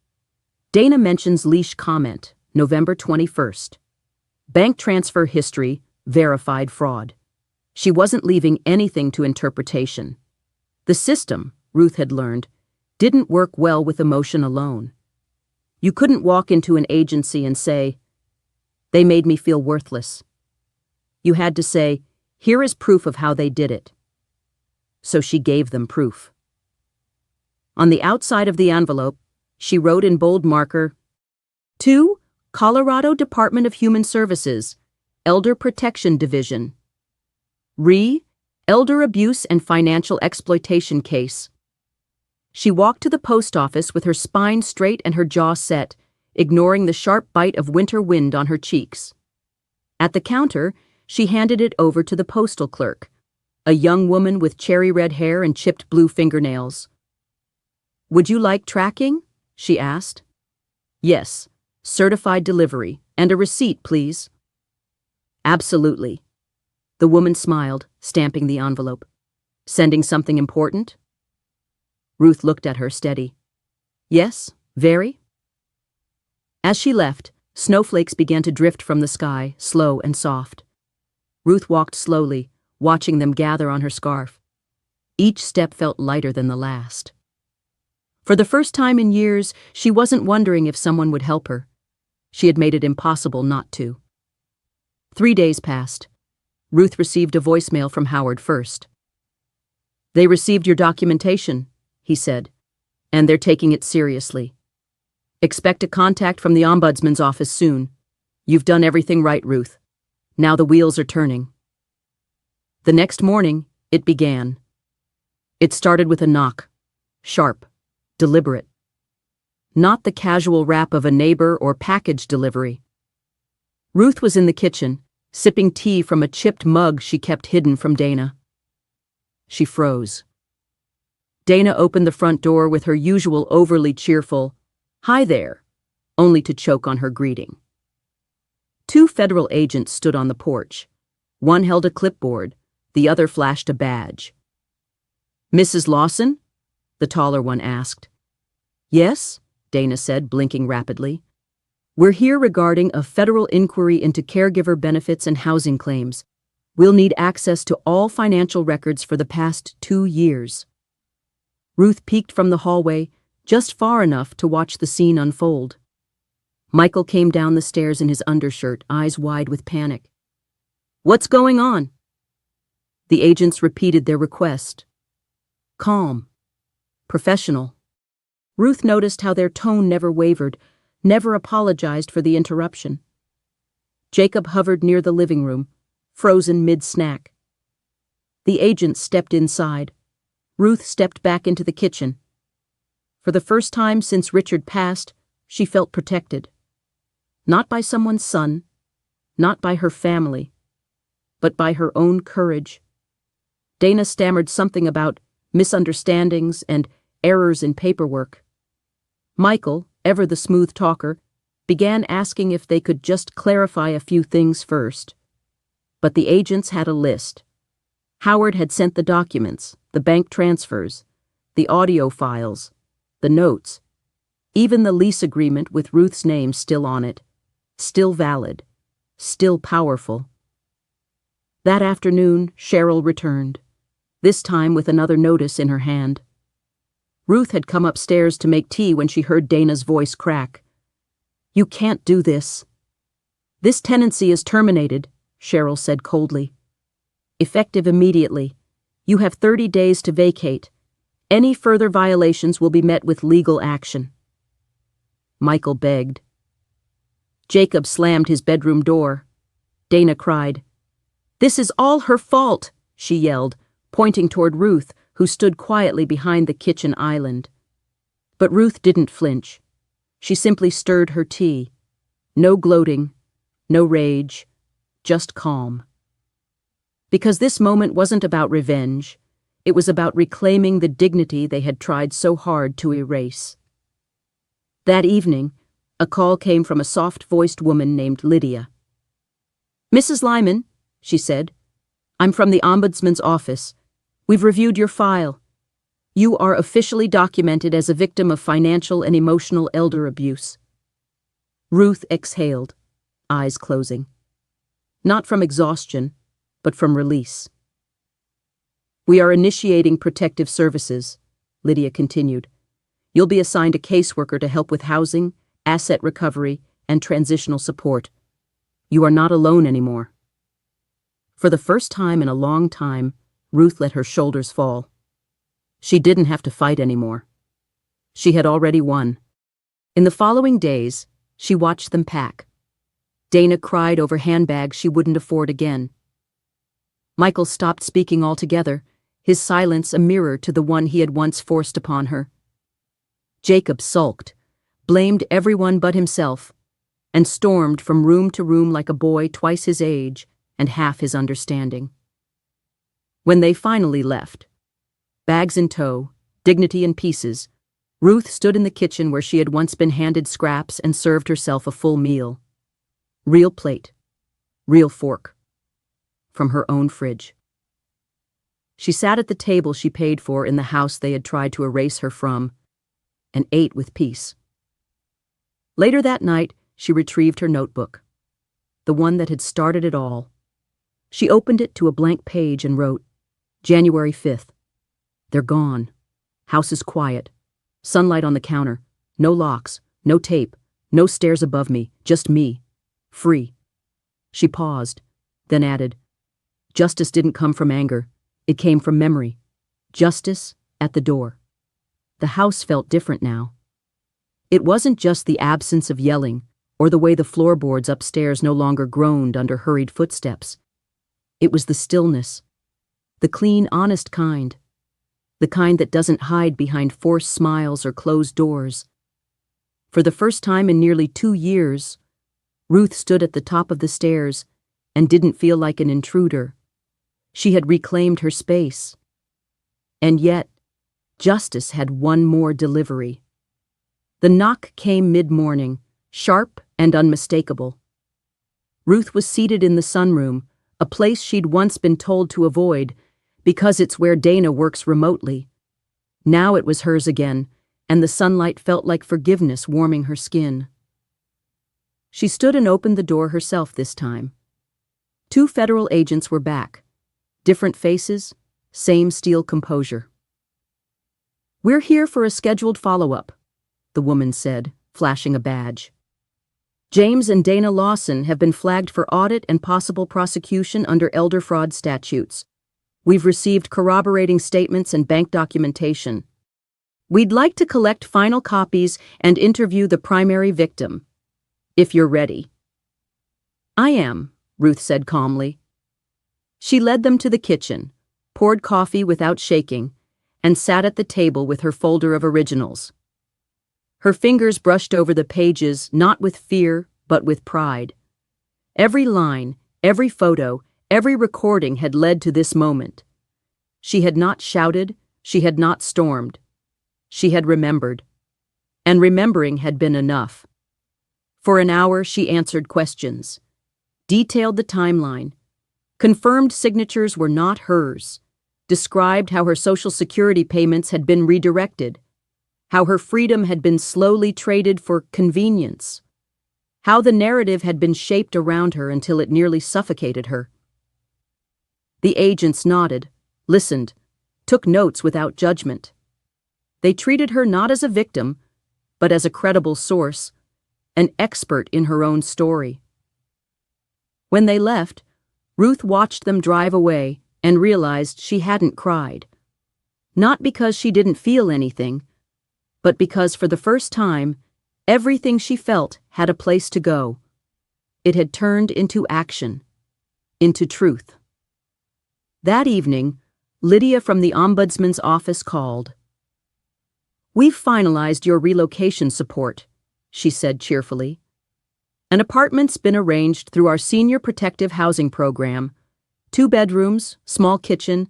[SPEAKER 1] Dana mentions leash comment, November 21st. Bank transfer history, verified fraud. She wasn't leaving anything to interpretation. The system, Ruth had learned, didn't work well with emotion alone. You couldn't walk into an agency and say, "They made me feel worthless." You had to say, "Here is proof of how they did it." So she gave them proof. On the outside of the envelope, she wrote in bold marker, "To Colorado Department of Human Services, Elder Protection Division. Elder Abuse and Financial Exploitation Case." She walked to the post office with her spine straight and her jaw set, ignoring the sharp bite of winter wind on her cheeks. At the counter, she handed it over to the postal clerk, a young woman with cherry red hair and chipped blue fingernails. "Would you like tracking?" she asked. "Yes, certified delivery, and a receipt, please." "Absolutely." The woman smiled, stamping the envelope. "Sending something important?" Ruth looked at her steady. "Yes, very." As she left, snowflakes began to drift from the sky, slow and soft. Ruth walked slowly, watching them gather on her scarf. Each step felt lighter than the last. For the first time in years, she wasn't wondering if someone would help her. She had made it impossible not to. 3 days passed. Ruth received a voicemail from Howard first. "They received your documentation," he said, "and they're taking it seriously. Expect a contact from the Ombudsman's office soon. You've done everything right, Ruth. Now the wheels are turning." The next morning, it began. It started with a knock. Sharp, deliberate. Not the casual rap of a neighbor or package delivery. Ruth was in the kitchen, sipping tea from a chipped mug she kept hidden from Dana. She froze. Dana opened the front door with her usual overly cheerful, "Hi there," only to choke on her greeting. 2 federal agents stood on the porch. One held a clipboard, the other flashed a badge. "Mrs. Lawson?" the taller one asked. "Yes," Dana said, blinking rapidly. "We're here regarding a federal inquiry into caregiver benefits and housing claims. We'll need access to all financial records for the past 2 years." Ruth peeked from the hallway, just far enough to watch the scene unfold. Michael came down the stairs in his undershirt, eyes wide with panic. "What's going on?" The agents repeated their request. Calm. Professional. Ruth noticed how their tone never wavered, never apologized for the interruption. Jacob hovered near the living room, frozen mid-snack. The agents stepped inside. Ruth stepped back into the kitchen. For the first time since Richard passed, she felt protected. Not by someone's son, not by her family, but by her own courage. Dana stammered something about misunderstandings and errors in paperwork. Michael, ever the smooth talker, began asking if they could just clarify a few things first. But the agents had a list. Howard had sent the documents, the bank transfers, the audio files, the notes, even the lease agreement with Ruth's name still on it, still valid, still powerful. That afternoon, Cheryl returned, this time with another notice in her hand. Ruth had come upstairs to make tea when she heard Dana's voice crack. "You can't do this." "This tenancy is terminated," Cheryl said coldly. "Effective immediately. You have 30 days to vacate. Any further violations will be met with legal action." Michael begged. Jacob slammed his bedroom door. Dana cried. "This is all her fault," she yelled, pointing toward Ruth, who stood quietly behind the kitchen island. But Ruth didn't flinch. She simply stirred her tea. No gloating, no rage, just calm. Because this moment wasn't about revenge, it was about reclaiming the dignity they had tried so hard to erase. That evening, a call came from a soft-voiced woman named Lydia. "Mrs. Lyman," she said, "I'm from the Ombudsman's office. We've reviewed your file. You are officially documented as a victim of financial and emotional elder abuse." Ruth exhaled, eyes closing. Not from exhaustion, but from release. "We are initiating protective services," Lydia continued. "You'll be assigned a caseworker to help with housing, asset recovery, and transitional support. You are not alone anymore." For the first time in a long time, Ruth let her shoulders fall. She didn't have to fight anymore. She had already won. In the following days, she watched them pack. Dana cried over handbags she wouldn't afford again. Michael stopped speaking altogether, his silence a mirror to the one he had once forced upon her. Jacob sulked, blamed everyone but himself, and stormed from room to room like a boy twice his age and half his understanding. When they finally left, bags in tow, dignity in pieces, Ruth stood in the kitchen where she had once been handed scraps and served herself a full meal. Real plate, real fork, from her own fridge. She sat at the table she paid for in the house they had tried to erase her from, and ate with peace. Later that night, she retrieved her notebook, the one that had started it all. She opened it to a blank page and wrote, January 5th. They're gone. House is quiet. Sunlight on the counter. No locks. No tape. No stairs above me. Just me. Free. She paused, then added, Justice didn't come from anger. It came from memory. Justice at the door. The house felt different now. It wasn't just the absence of yelling, or the way the floorboards upstairs no longer groaned under hurried footsteps. It was the stillness. The clean, honest kind. The kind that doesn't hide behind forced smiles or closed doors. For the first time in nearly 2 years, Ruth stood at the top of the stairs and didn't feel like an intruder. She had reclaimed her space. And yet, justice had one more delivery. The knock came mid-morning, sharp and unmistakable. Ruth was seated in the sunroom, a place she'd once been told to avoid because it's where Dana works remotely. Now it was hers again, and the sunlight felt like forgiveness warming her skin. She stood and opened the door herself this time. 2 federal agents were back. Different faces, same steel composure. We're here for a scheduled follow-up, the woman said, flashing a badge. James and Dana Lawson have been flagged for audit and possible prosecution under elder fraud statutes. We've received corroborating statements and bank documentation. We'd like to collect final copies and interview the primary victim, if you're ready. I am, Ruth said calmly. She led them to the kitchen, poured coffee without shaking, and sat at the table with her folder of originals. Her fingers brushed over the pages not with fear, but with pride. Every line, every photo, every recording had led to this moment. She had not shouted, she had not stormed. She had remembered. And remembering had been enough. For an hour she answered questions, detailed the timeline, confirmed signatures were not hers, described how her Social Security payments had been redirected, how her freedom had been slowly traded for convenience, how the narrative had been shaped around her until it nearly suffocated her. The agents nodded, listened, took notes without judgment. They treated her not as a victim, but as a credible source, an expert in her own story. When they left, Ruth watched them drive away and realized she hadn't cried. Not because she didn't feel anything, but because for the first time, everything she felt had a place to go. It had turned into action, into truth. That evening, Lydia from the Ombudsman's office called. We've finalized your relocation support, she said cheerfully. An apartment's been arranged through our Senior Protective Housing Program, 2 bedrooms, small kitchen,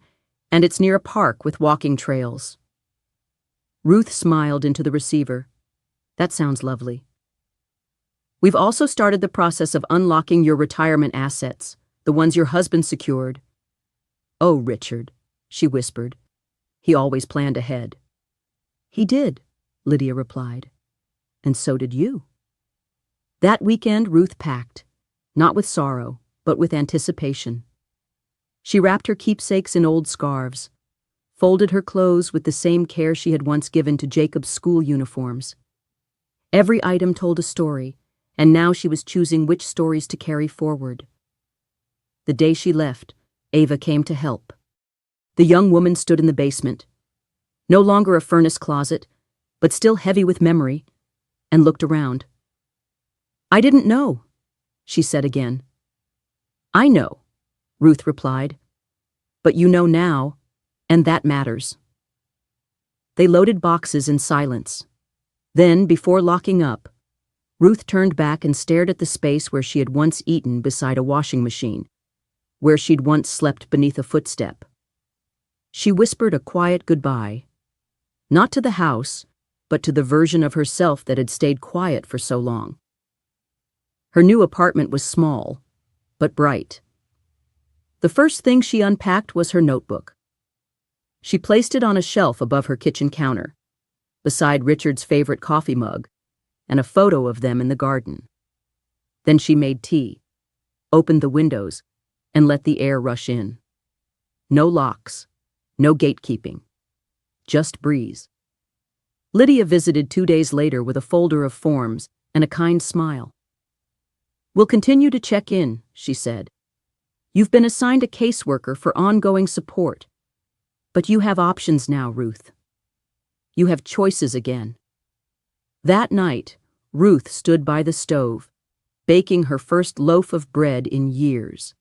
[SPEAKER 1] and it's near a park with walking trails. Ruth smiled into the receiver. That sounds lovely. We've also started the process of unlocking your retirement assets, the ones your husband secured. Oh, Richard, she whispered. He always planned ahead. He did, Lydia replied. And so did you. That weekend, Ruth packed, not with sorrow, but with anticipation. She wrapped her keepsakes in old scarves, folded her clothes with the same care she had once given to Jacob's school uniforms. Every item told a story, and now she was choosing which stories to carry forward. The day she left, Ava came to help. The young woman stood in the basement, no longer a furnace closet, but still heavy with memory, and looked around. I didn't know, she said again. I know, Ruth replied. But you know now, and that matters. They loaded boxes in silence. Then, before locking up, Ruth turned back and stared at the space where she had once eaten beside a washing machine, where she'd once slept beneath a footstep. She whispered a quiet goodbye, not to the house, but to the version of herself that had stayed quiet for so long. Her new apartment was small, but bright. The first thing she unpacked was her notebook. She placed it on a shelf above her kitchen counter, beside Richard's favorite coffee mug, and a photo of them in the garden. Then she made tea, opened the windows, and let the air rush in. No locks, no gatekeeping, just breeze. Lydia visited 2 days later with a folder of forms and a kind smile. We'll continue to check in, she said. You've been assigned a caseworker for ongoing support. But you have options now, Ruth. You have choices again. That night, Ruth stood by the stove, baking her first loaf of bread in years.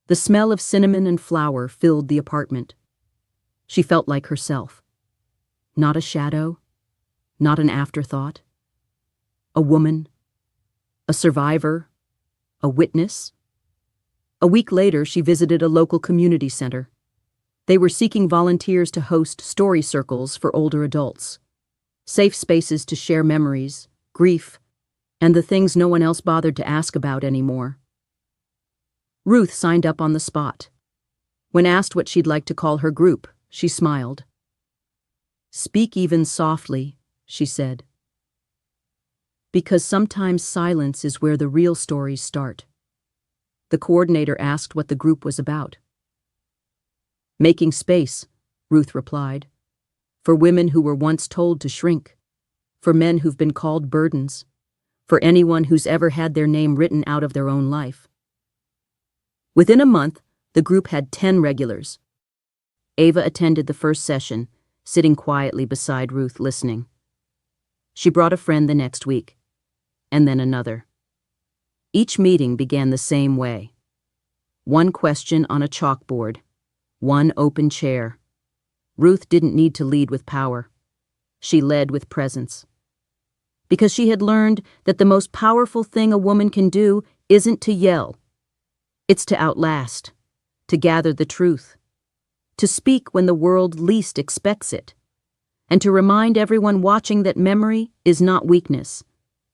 [SPEAKER 1] The smell of cinnamon and flour filled the apartment. She felt like herself. Not a shadow, not an afterthought. A woman, a survivor, a witness. A week later, she visited a local community center. They were seeking volunteers to host story circles for older adults, safe spaces to share memories, grief, and the things no one else bothered to ask about anymore. Ruth signed up on the spot. When asked what she'd like to call her group, she smiled. Speak even softly, she said. Because sometimes silence is where the real stories start. The coordinator asked what the group was about. Making space, Ruth replied. for women who were once told to shrink, for men who've been called burdens, for anyone who's ever had their name written out of their own life. Within a month, the group had 10 regulars. Ava attended the first session, sitting quietly beside Ruth listening. She brought a friend the next week, and then another. Each meeting began the same way. One question on a chalkboard, one open chair. Ruth didn't need to lead with power. She led with presence. Because she had learned that the most powerful thing a woman can do isn't to yell. It's to outlast, to gather the truth, to speak when the world least expects it, and to remind everyone watching that memory is not weakness.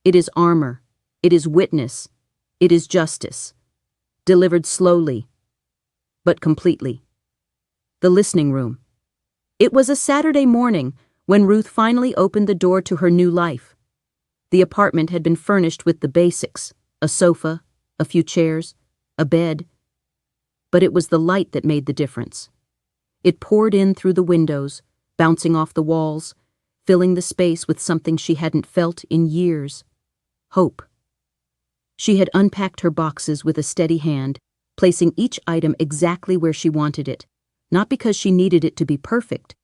[SPEAKER 1] It is armor. It is witness. It is justice. Delivered slowly, but completely. The listening room. It was a Saturday morning when Ruth finally opened the door to her new life. The apartment had been furnished with the basics, a sofa, a few chairs, a bed. But it was the light that made the difference. It poured in through the windows, bouncing off the walls, filling the space with something she hadn't felt in years. Hope. She had unpacked her boxes with a steady hand, placing each item exactly where she wanted it, not because she needed it to be perfect,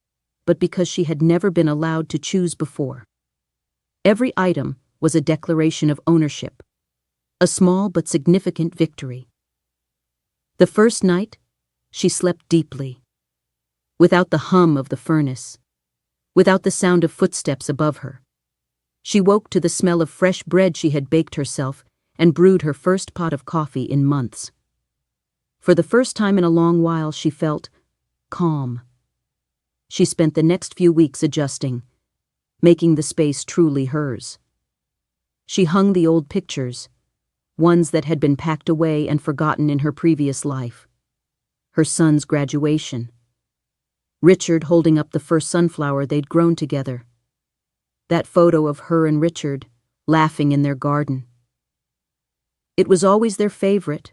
[SPEAKER 1] but because she had never been allowed to choose before. Every item was a declaration of ownership, a small but significant victory. The first night, she slept deeply, without the hum of the furnace, without the sound of footsteps above her. She woke to the smell of fresh bread she had baked herself and brewed her first pot of coffee in months. For the first time in a long while, she felt calm. She spent the next few weeks adjusting, making the space truly hers. She hung the old pictures, ones that had been packed away and forgotten in her previous life. Her son's graduation. Richard holding up the first sunflower they'd grown together. That photo of her and Richard, laughing in their garden. It was always their favorite,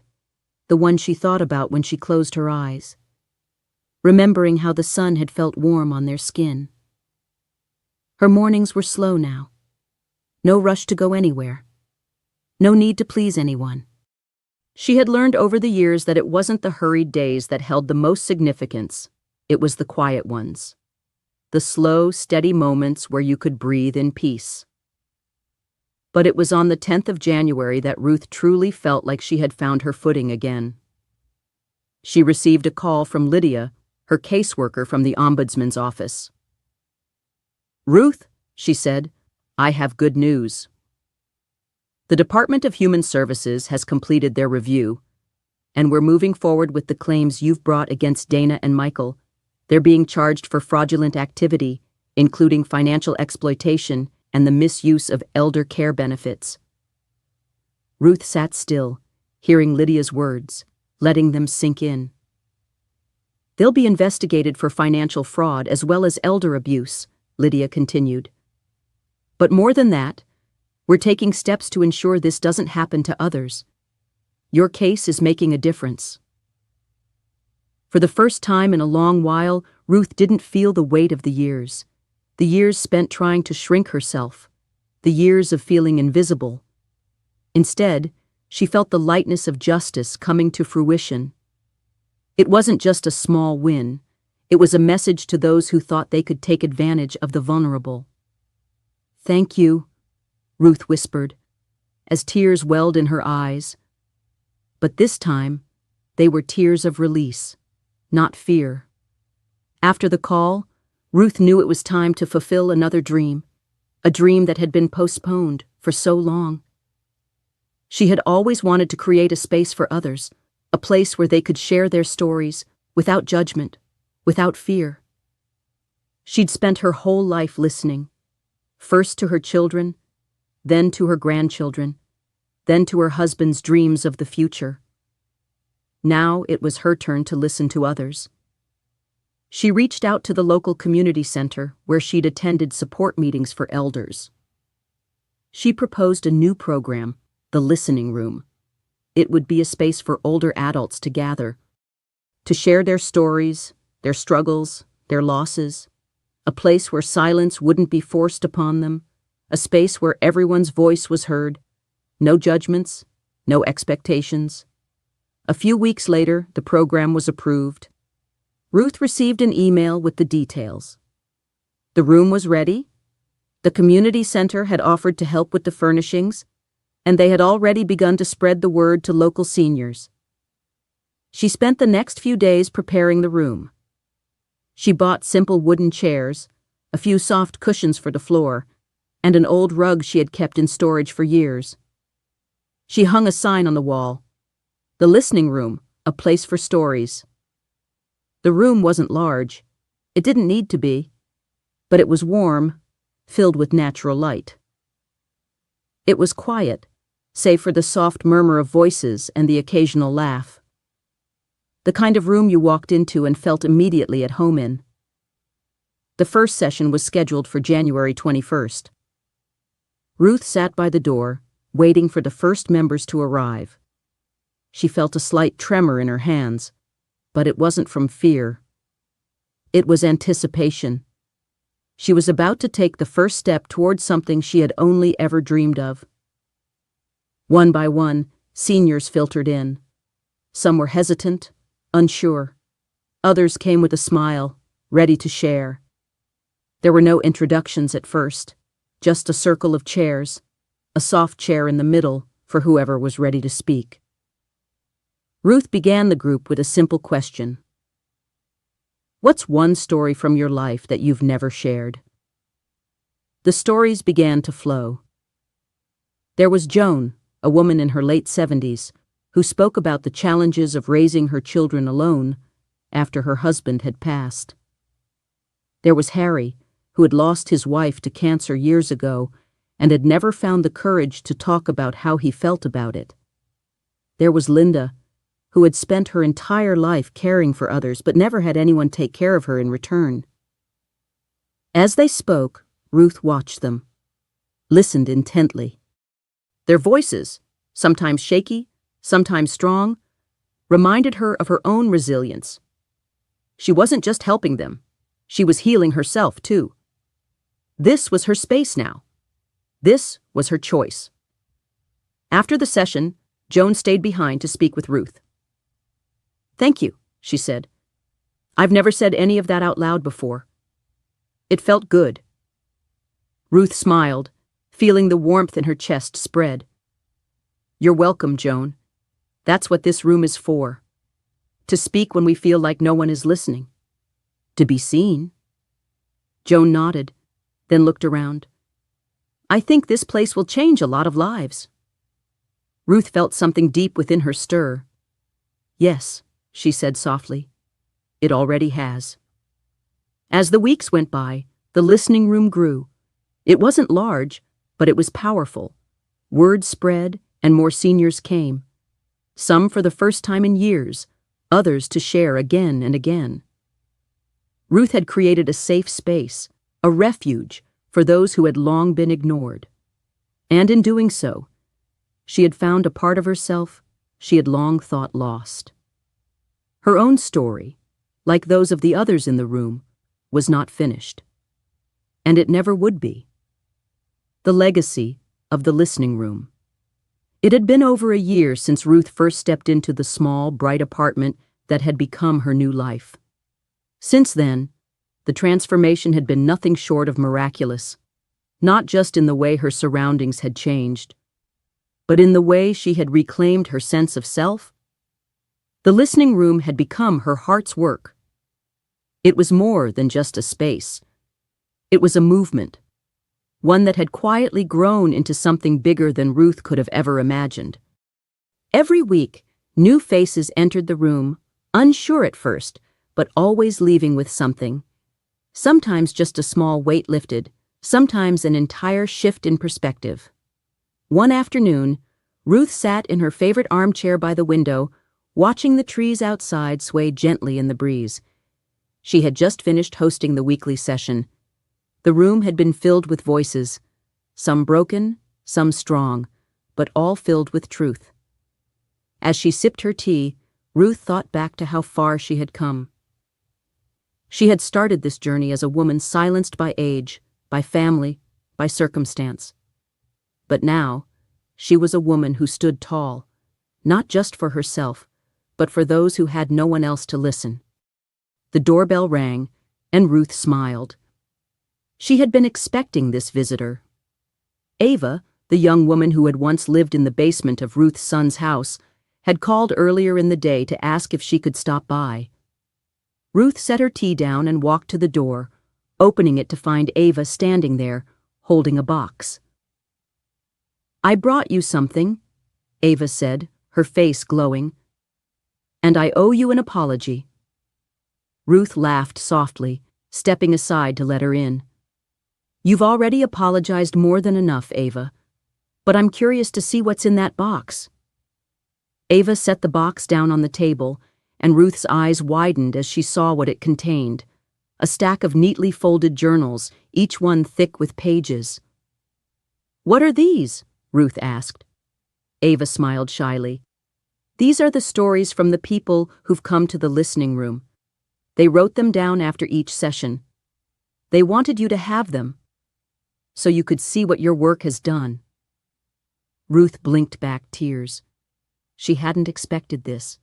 [SPEAKER 1] the one she thought about when she closed her eyes, remembering how the sun had felt warm on their skin. Her mornings were slow now. No rush to go anywhere. No need to please anyone. She had learned over the years that it wasn't the hurried days that held the most significance. It was the quiet ones. The slow, steady moments where you could breathe in peace. But it was on the 10th of January that Ruth truly felt like she had found her footing again. She received a call from Lydia, her caseworker from the ombudsman's office. "Ruth," she said, "I have good news. The Department of Human Services has completed their review, and we're moving forward with the claims you've brought against Dana and Michael. They're being charged for fraudulent activity, including financial exploitation and the misuse of elder care benefits." Ruth sat still, hearing Lydia's words, letting them sink in. "They'll be investigated for financial fraud as well as elder abuse," Lydia continued. "But more than that, we're taking steps to ensure this doesn't happen to others. Your case is making a difference." For the first time in a long while, Ruth didn't feel the weight of the years spent trying to shrink herself, the years of feeling invisible. Instead, she felt the lightness of justice coming to fruition. It wasn't just a small win, it was a message to those who thought they could take advantage of the vulnerable. "Thank you," Ruth whispered, as tears welled in her eyes. But this time, they were tears of release, not fear. After the call, Ruth knew it was time to fulfill another dream, a dream that had been postponed for so long. She had always wanted to create a space for others, a place where they could share their stories without judgment, without fear. She'd spent her whole life listening, first to her children, then to her grandchildren, then to her husband's dreams of the future. Now it was her turn to listen to others. She reached out to the local community center where she'd attended support meetings for elders. She proposed a new program, the listening room. It would be a space for older adults to gather, to share their stories, their struggles, their losses, a place where silence wouldn't be forced upon them, a space where everyone's voice was heard, no judgments, no expectations. A few weeks later, the program was approved. Ruth received an email with the details. The room was ready. The community center had offered to help with the furnishings, and they had already begun to spread the word to local seniors. She spent the next few days preparing the room. She bought simple wooden chairs, a few soft cushions for the floor, and an old rug she had kept in storage for years. She hung a sign on the wall, "The listening room, a place for stories." The room wasn't large. It didn't need to be, but it was warm, filled with natural light. It was quiet, save for the soft murmur of voices and the occasional laugh. The kind of room you walked into and felt immediately at home in. The first session was scheduled for January 21st. Ruth sat by the door, waiting for the first members to arrive. She felt a slight tremor in her hands, but it wasn't from fear. It was anticipation. She was about to take the first step towards something she had only ever dreamed of. One by one, seniors filtered in. Some were hesitant, unsure. Others came with a smile, ready to share. There were no introductions at first, just a circle of chairs, a soft chair in the middle for whoever was ready to speak. Ruth began the group with a simple question. What's one story from your life that you've never shared? The stories began to flow. There was Joan, a woman in her late 70s, who spoke about the challenges of raising her children alone after her husband had passed. There was Harry, who had lost his wife to cancer years ago and had never found the courage to talk about how he felt about it. There was Linda, who had spent her entire life caring for others but never had anyone take care of her in return. As they spoke, Ruth watched them, listened intently. Their voices, sometimes shaky, sometimes strong, reminded her of her own resilience. She wasn't just helping them, she was healing herself too. This was her space now. This was her choice. After the session, Joan stayed behind to speak with Ruth. "Thank you," she said. "I've never said any of that out loud before. It felt good." Ruth smiled, feeling the warmth in her chest spread. "You're welcome, Joan. That's what this room is for. To speak when we feel like no one is listening. To be seen." Joan nodded, then looked around. "I think this place will change a lot of lives." Ruth felt something deep within her stir. "Yes," she said softly. "It already has." As the weeks went by, the listening room grew. It wasn't large, but it was powerful. Word spread, and more seniors came. Some for the first time in years, others to share again and again. Ruth had created a safe space, a refuge for those who had long been ignored. And in doing so, she had found a part of herself she had long thought lost. Her own story, like those of the others in the room, was not finished. And it never would be. The legacy of the listening room. It had been over a year since Ruth first stepped into the small, bright apartment that had become her new life. Since then, the transformation had been nothing short of miraculous, not just in the way her surroundings had changed, but in the way she had reclaimed her sense of self. The listening room had become her heart's work. It was more than just a space. It was a movement, one that had quietly grown into something bigger than Ruth could have ever imagined. Every week, new faces entered the room, unsure at first, but always leaving with something. Sometimes just a small weight lifted, sometimes an entire shift in perspective. One afternoon, Ruth sat in her favorite armchair by the window, watching the trees outside sway gently in the breeze. She had just finished hosting the weekly session. The room had been filled with voices, some broken, some strong, but all filled with truth. As she sipped her tea, Ruth thought back to how far she had come. She had started this journey as a woman silenced by age, by family, by circumstance. But now, she was a woman who stood tall, not just for herself, but for those who had no one else to listen. The doorbell rang, and Ruth smiled. She had been expecting this visitor. Ava, the young woman who had once lived in the basement of Ruth's son's house, had called earlier in the day to ask if she could stop by. Ruth set her tea down and walked to the door, opening it to find Ava standing there, holding a box. "I brought you something," Ava said, her face glowing. "And I owe you an apology." Ruth laughed softly, stepping aside to let her in. "You've already apologized more than enough, Ava. But I'm curious to see what's in that box." Ava set the box down on the table, and Ruth's eyes widened as she saw what it contained. A stack of neatly folded journals, each one thick with pages. "What are these?" Ruth asked. Ava smiled shyly. "These are the stories from the people who've come to the listening room. They wrote them down after each session. They wanted you to have them, so you could see what your work has done." Ruth blinked back tears. She hadn't expected this.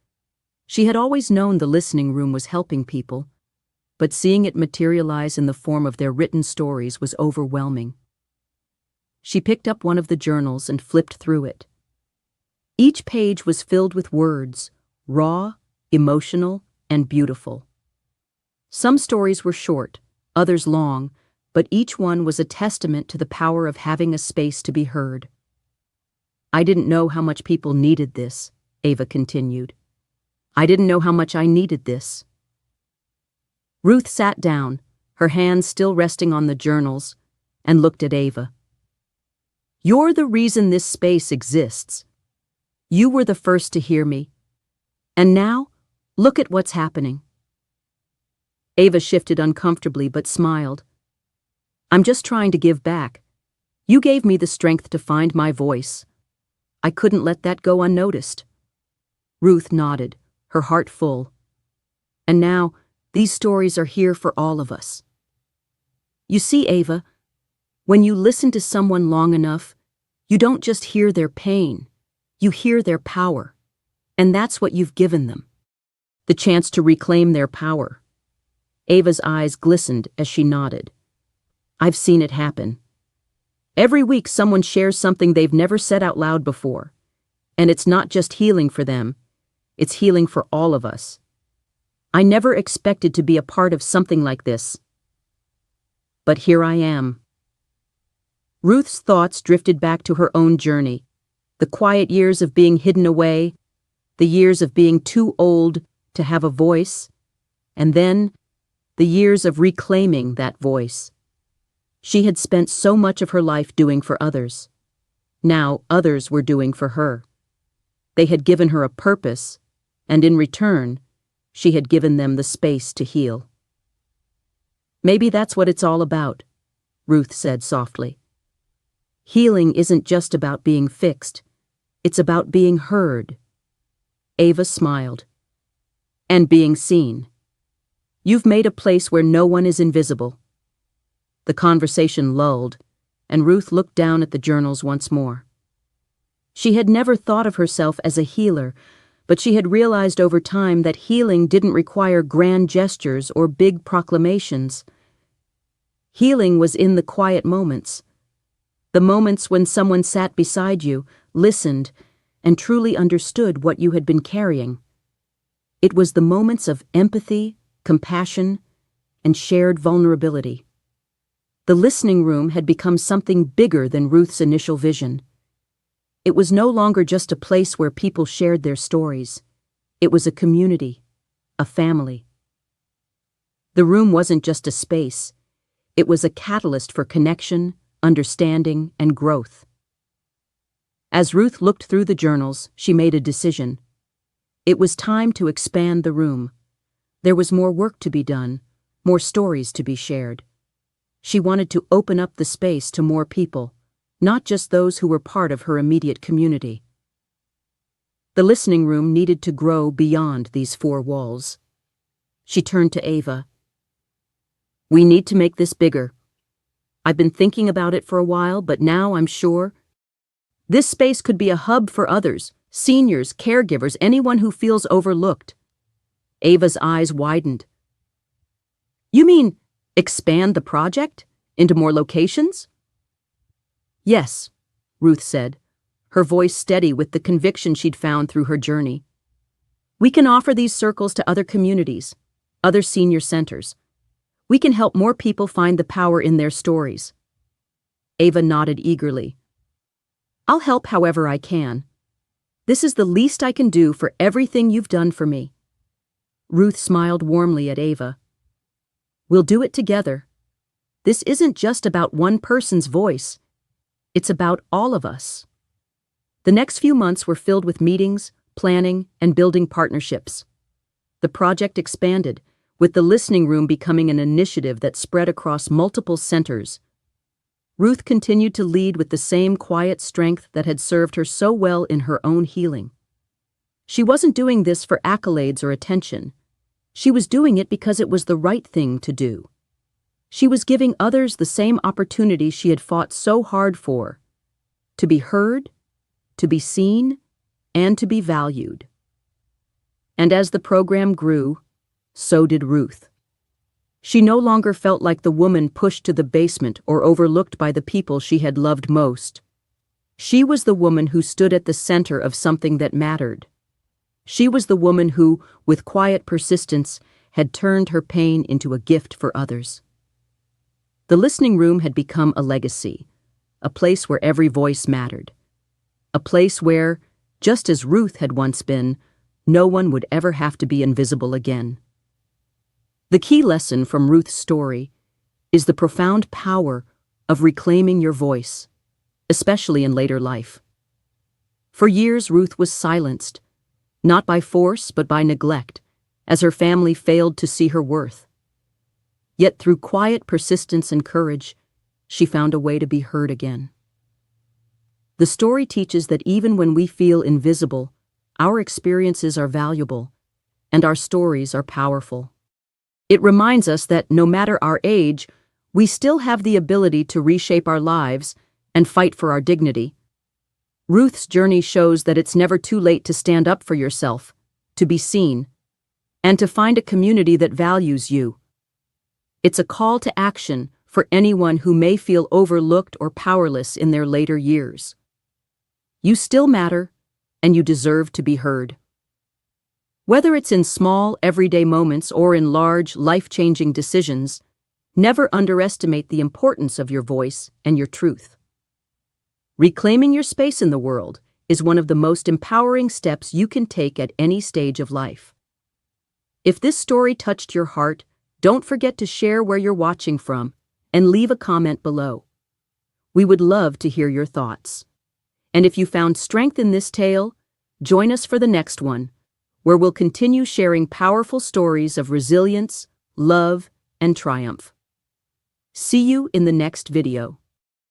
[SPEAKER 1] She had always known the listening room was helping people, but seeing it materialize in the form of their written stories was overwhelming. She picked up one of the journals and flipped through it. Each page was filled with words, raw, emotional, and beautiful. Some stories were short, others long, but each one was a testament to the power of having a space to be heard. "I didn't know how much people needed this," Ava continued. "I didn't know how much I needed this." Ruth sat down, her hands still resting on the journals, and looked at Ava. "You're the reason this space exists. You were the first to hear me. And now, look at what's happening." Ava shifted uncomfortably but smiled. "I'm just trying to give back. You gave me the strength to find my voice. I couldn't let that go unnoticed." Ruth nodded, her heart full. "And now, these stories are here for all of us. You see, Ava, when you listen to someone long enough, you don't just hear their pain, you hear their power. And that's what you've given them. The chance to reclaim their power." Ava's eyes glistened as she nodded. "I've seen it happen. Every week someone shares something they've never said out loud before. And it's not just healing for them, it's healing for all of us. I never expected to be a part of something like this. But here I am." Ruth's thoughts drifted back to her own journey, the quiet years of being hidden away, the years of being too old to have a voice, and then the years of reclaiming that voice. She had spent so much of her life doing for others. Now others were doing for her. They had given her a purpose, and in return, she had given them the space to heal. "Maybe that's what it's all about," Ruth said softly. "Healing isn't just about being fixed. It's about being heard." Ava smiled. "And being seen. You've made a place where no one is invisible." The conversation lulled, and Ruth looked down at the journals once more. She had never thought of herself as a healer, but she had realized over time that healing didn't require grand gestures or big proclamations. Healing was in the quiet moments. The moments when someone sat beside you, listened, and truly understood what you had been carrying. It was the moments of empathy, compassion, and shared vulnerability. The listening room had become something bigger than Ruth's initial vision. It was no longer just a place where people shared their stories. It was a community, a family. The room wasn't just a space. It was a catalyst for connection, understanding, and growth. As Ruth looked through the journals, she made a decision. It was time to expand the room. There was more work to be done, more stories to be shared. She wanted to open up the space to more people, not just those who were part of her immediate community. The listening room needed to grow beyond these four walls. She turned to Ava. We need to make this bigger. I've been thinking about it for a while, but now I'm sure this space could be a hub for others, seniors, caregivers, anyone who feels overlooked. Ava's eyes widened. You mean expand the project into more locations? Yes, Ruth said, her voice steady with the conviction she'd found through her journey. We can offer these circles to other communities, other senior centers. We can help more people find the power in their stories. Ava nodded eagerly. I'll help however I can. This is the least I can do for everything you've done for me. Ruth smiled warmly at Ava. We'll do it together. This isn't just about one person's voice. It's about all of us. The next few months were filled with meetings, planning, and building partnerships. The project expanded, with the listening room becoming an initiative that spread across multiple centers. Ruth continued to lead with the same quiet strength that had served her so well in her own healing. She wasn't doing this for accolades or attention. She was doing it because it was the right thing to do. She was giving others the same opportunity she had fought so hard for, to be heard, to be seen, and to be valued. And as the program grew, so did Ruth. She no longer felt like the woman pushed to the basement or overlooked by the people she had loved most. She was the woman who stood at the center of something that mattered. She was the woman who, with quiet persistence, had turned her pain into a gift for others. The listening room had become a legacy, a place where every voice mattered. A place where, just as Ruth had once been, no one would ever have to be invisible again. The key lesson from Ruth's story is the profound power of reclaiming your voice, especially in later life. For years, Ruth was silenced, not by force but by neglect, as her family failed to see her worth. Yet through quiet persistence and courage, she found a way to be heard again. The story teaches that even when we feel invisible, our experiences are valuable, and our stories are powerful. It reminds us that no matter our age, we still have the ability to reshape our lives and fight for our dignity. Ruth's journey shows that it's never too late to stand up for yourself, to be seen, and to find a community that values you. It's a call to action for anyone who may feel overlooked or powerless in their later years. You still matter, and you deserve to be heard. Whether it's in small, everyday moments or in large, life-changing decisions, never underestimate the importance of your voice and your truth. Reclaiming your space in the world is one of the most empowering steps you can take at any stage of life. If this story touched your heart, don't forget to share where you're watching from and leave a comment below. We would love to hear your thoughts. And if you found strength in this tale, join us for the next one, where we'll continue sharing powerful stories of resilience, love, and triumph. See you in the next video.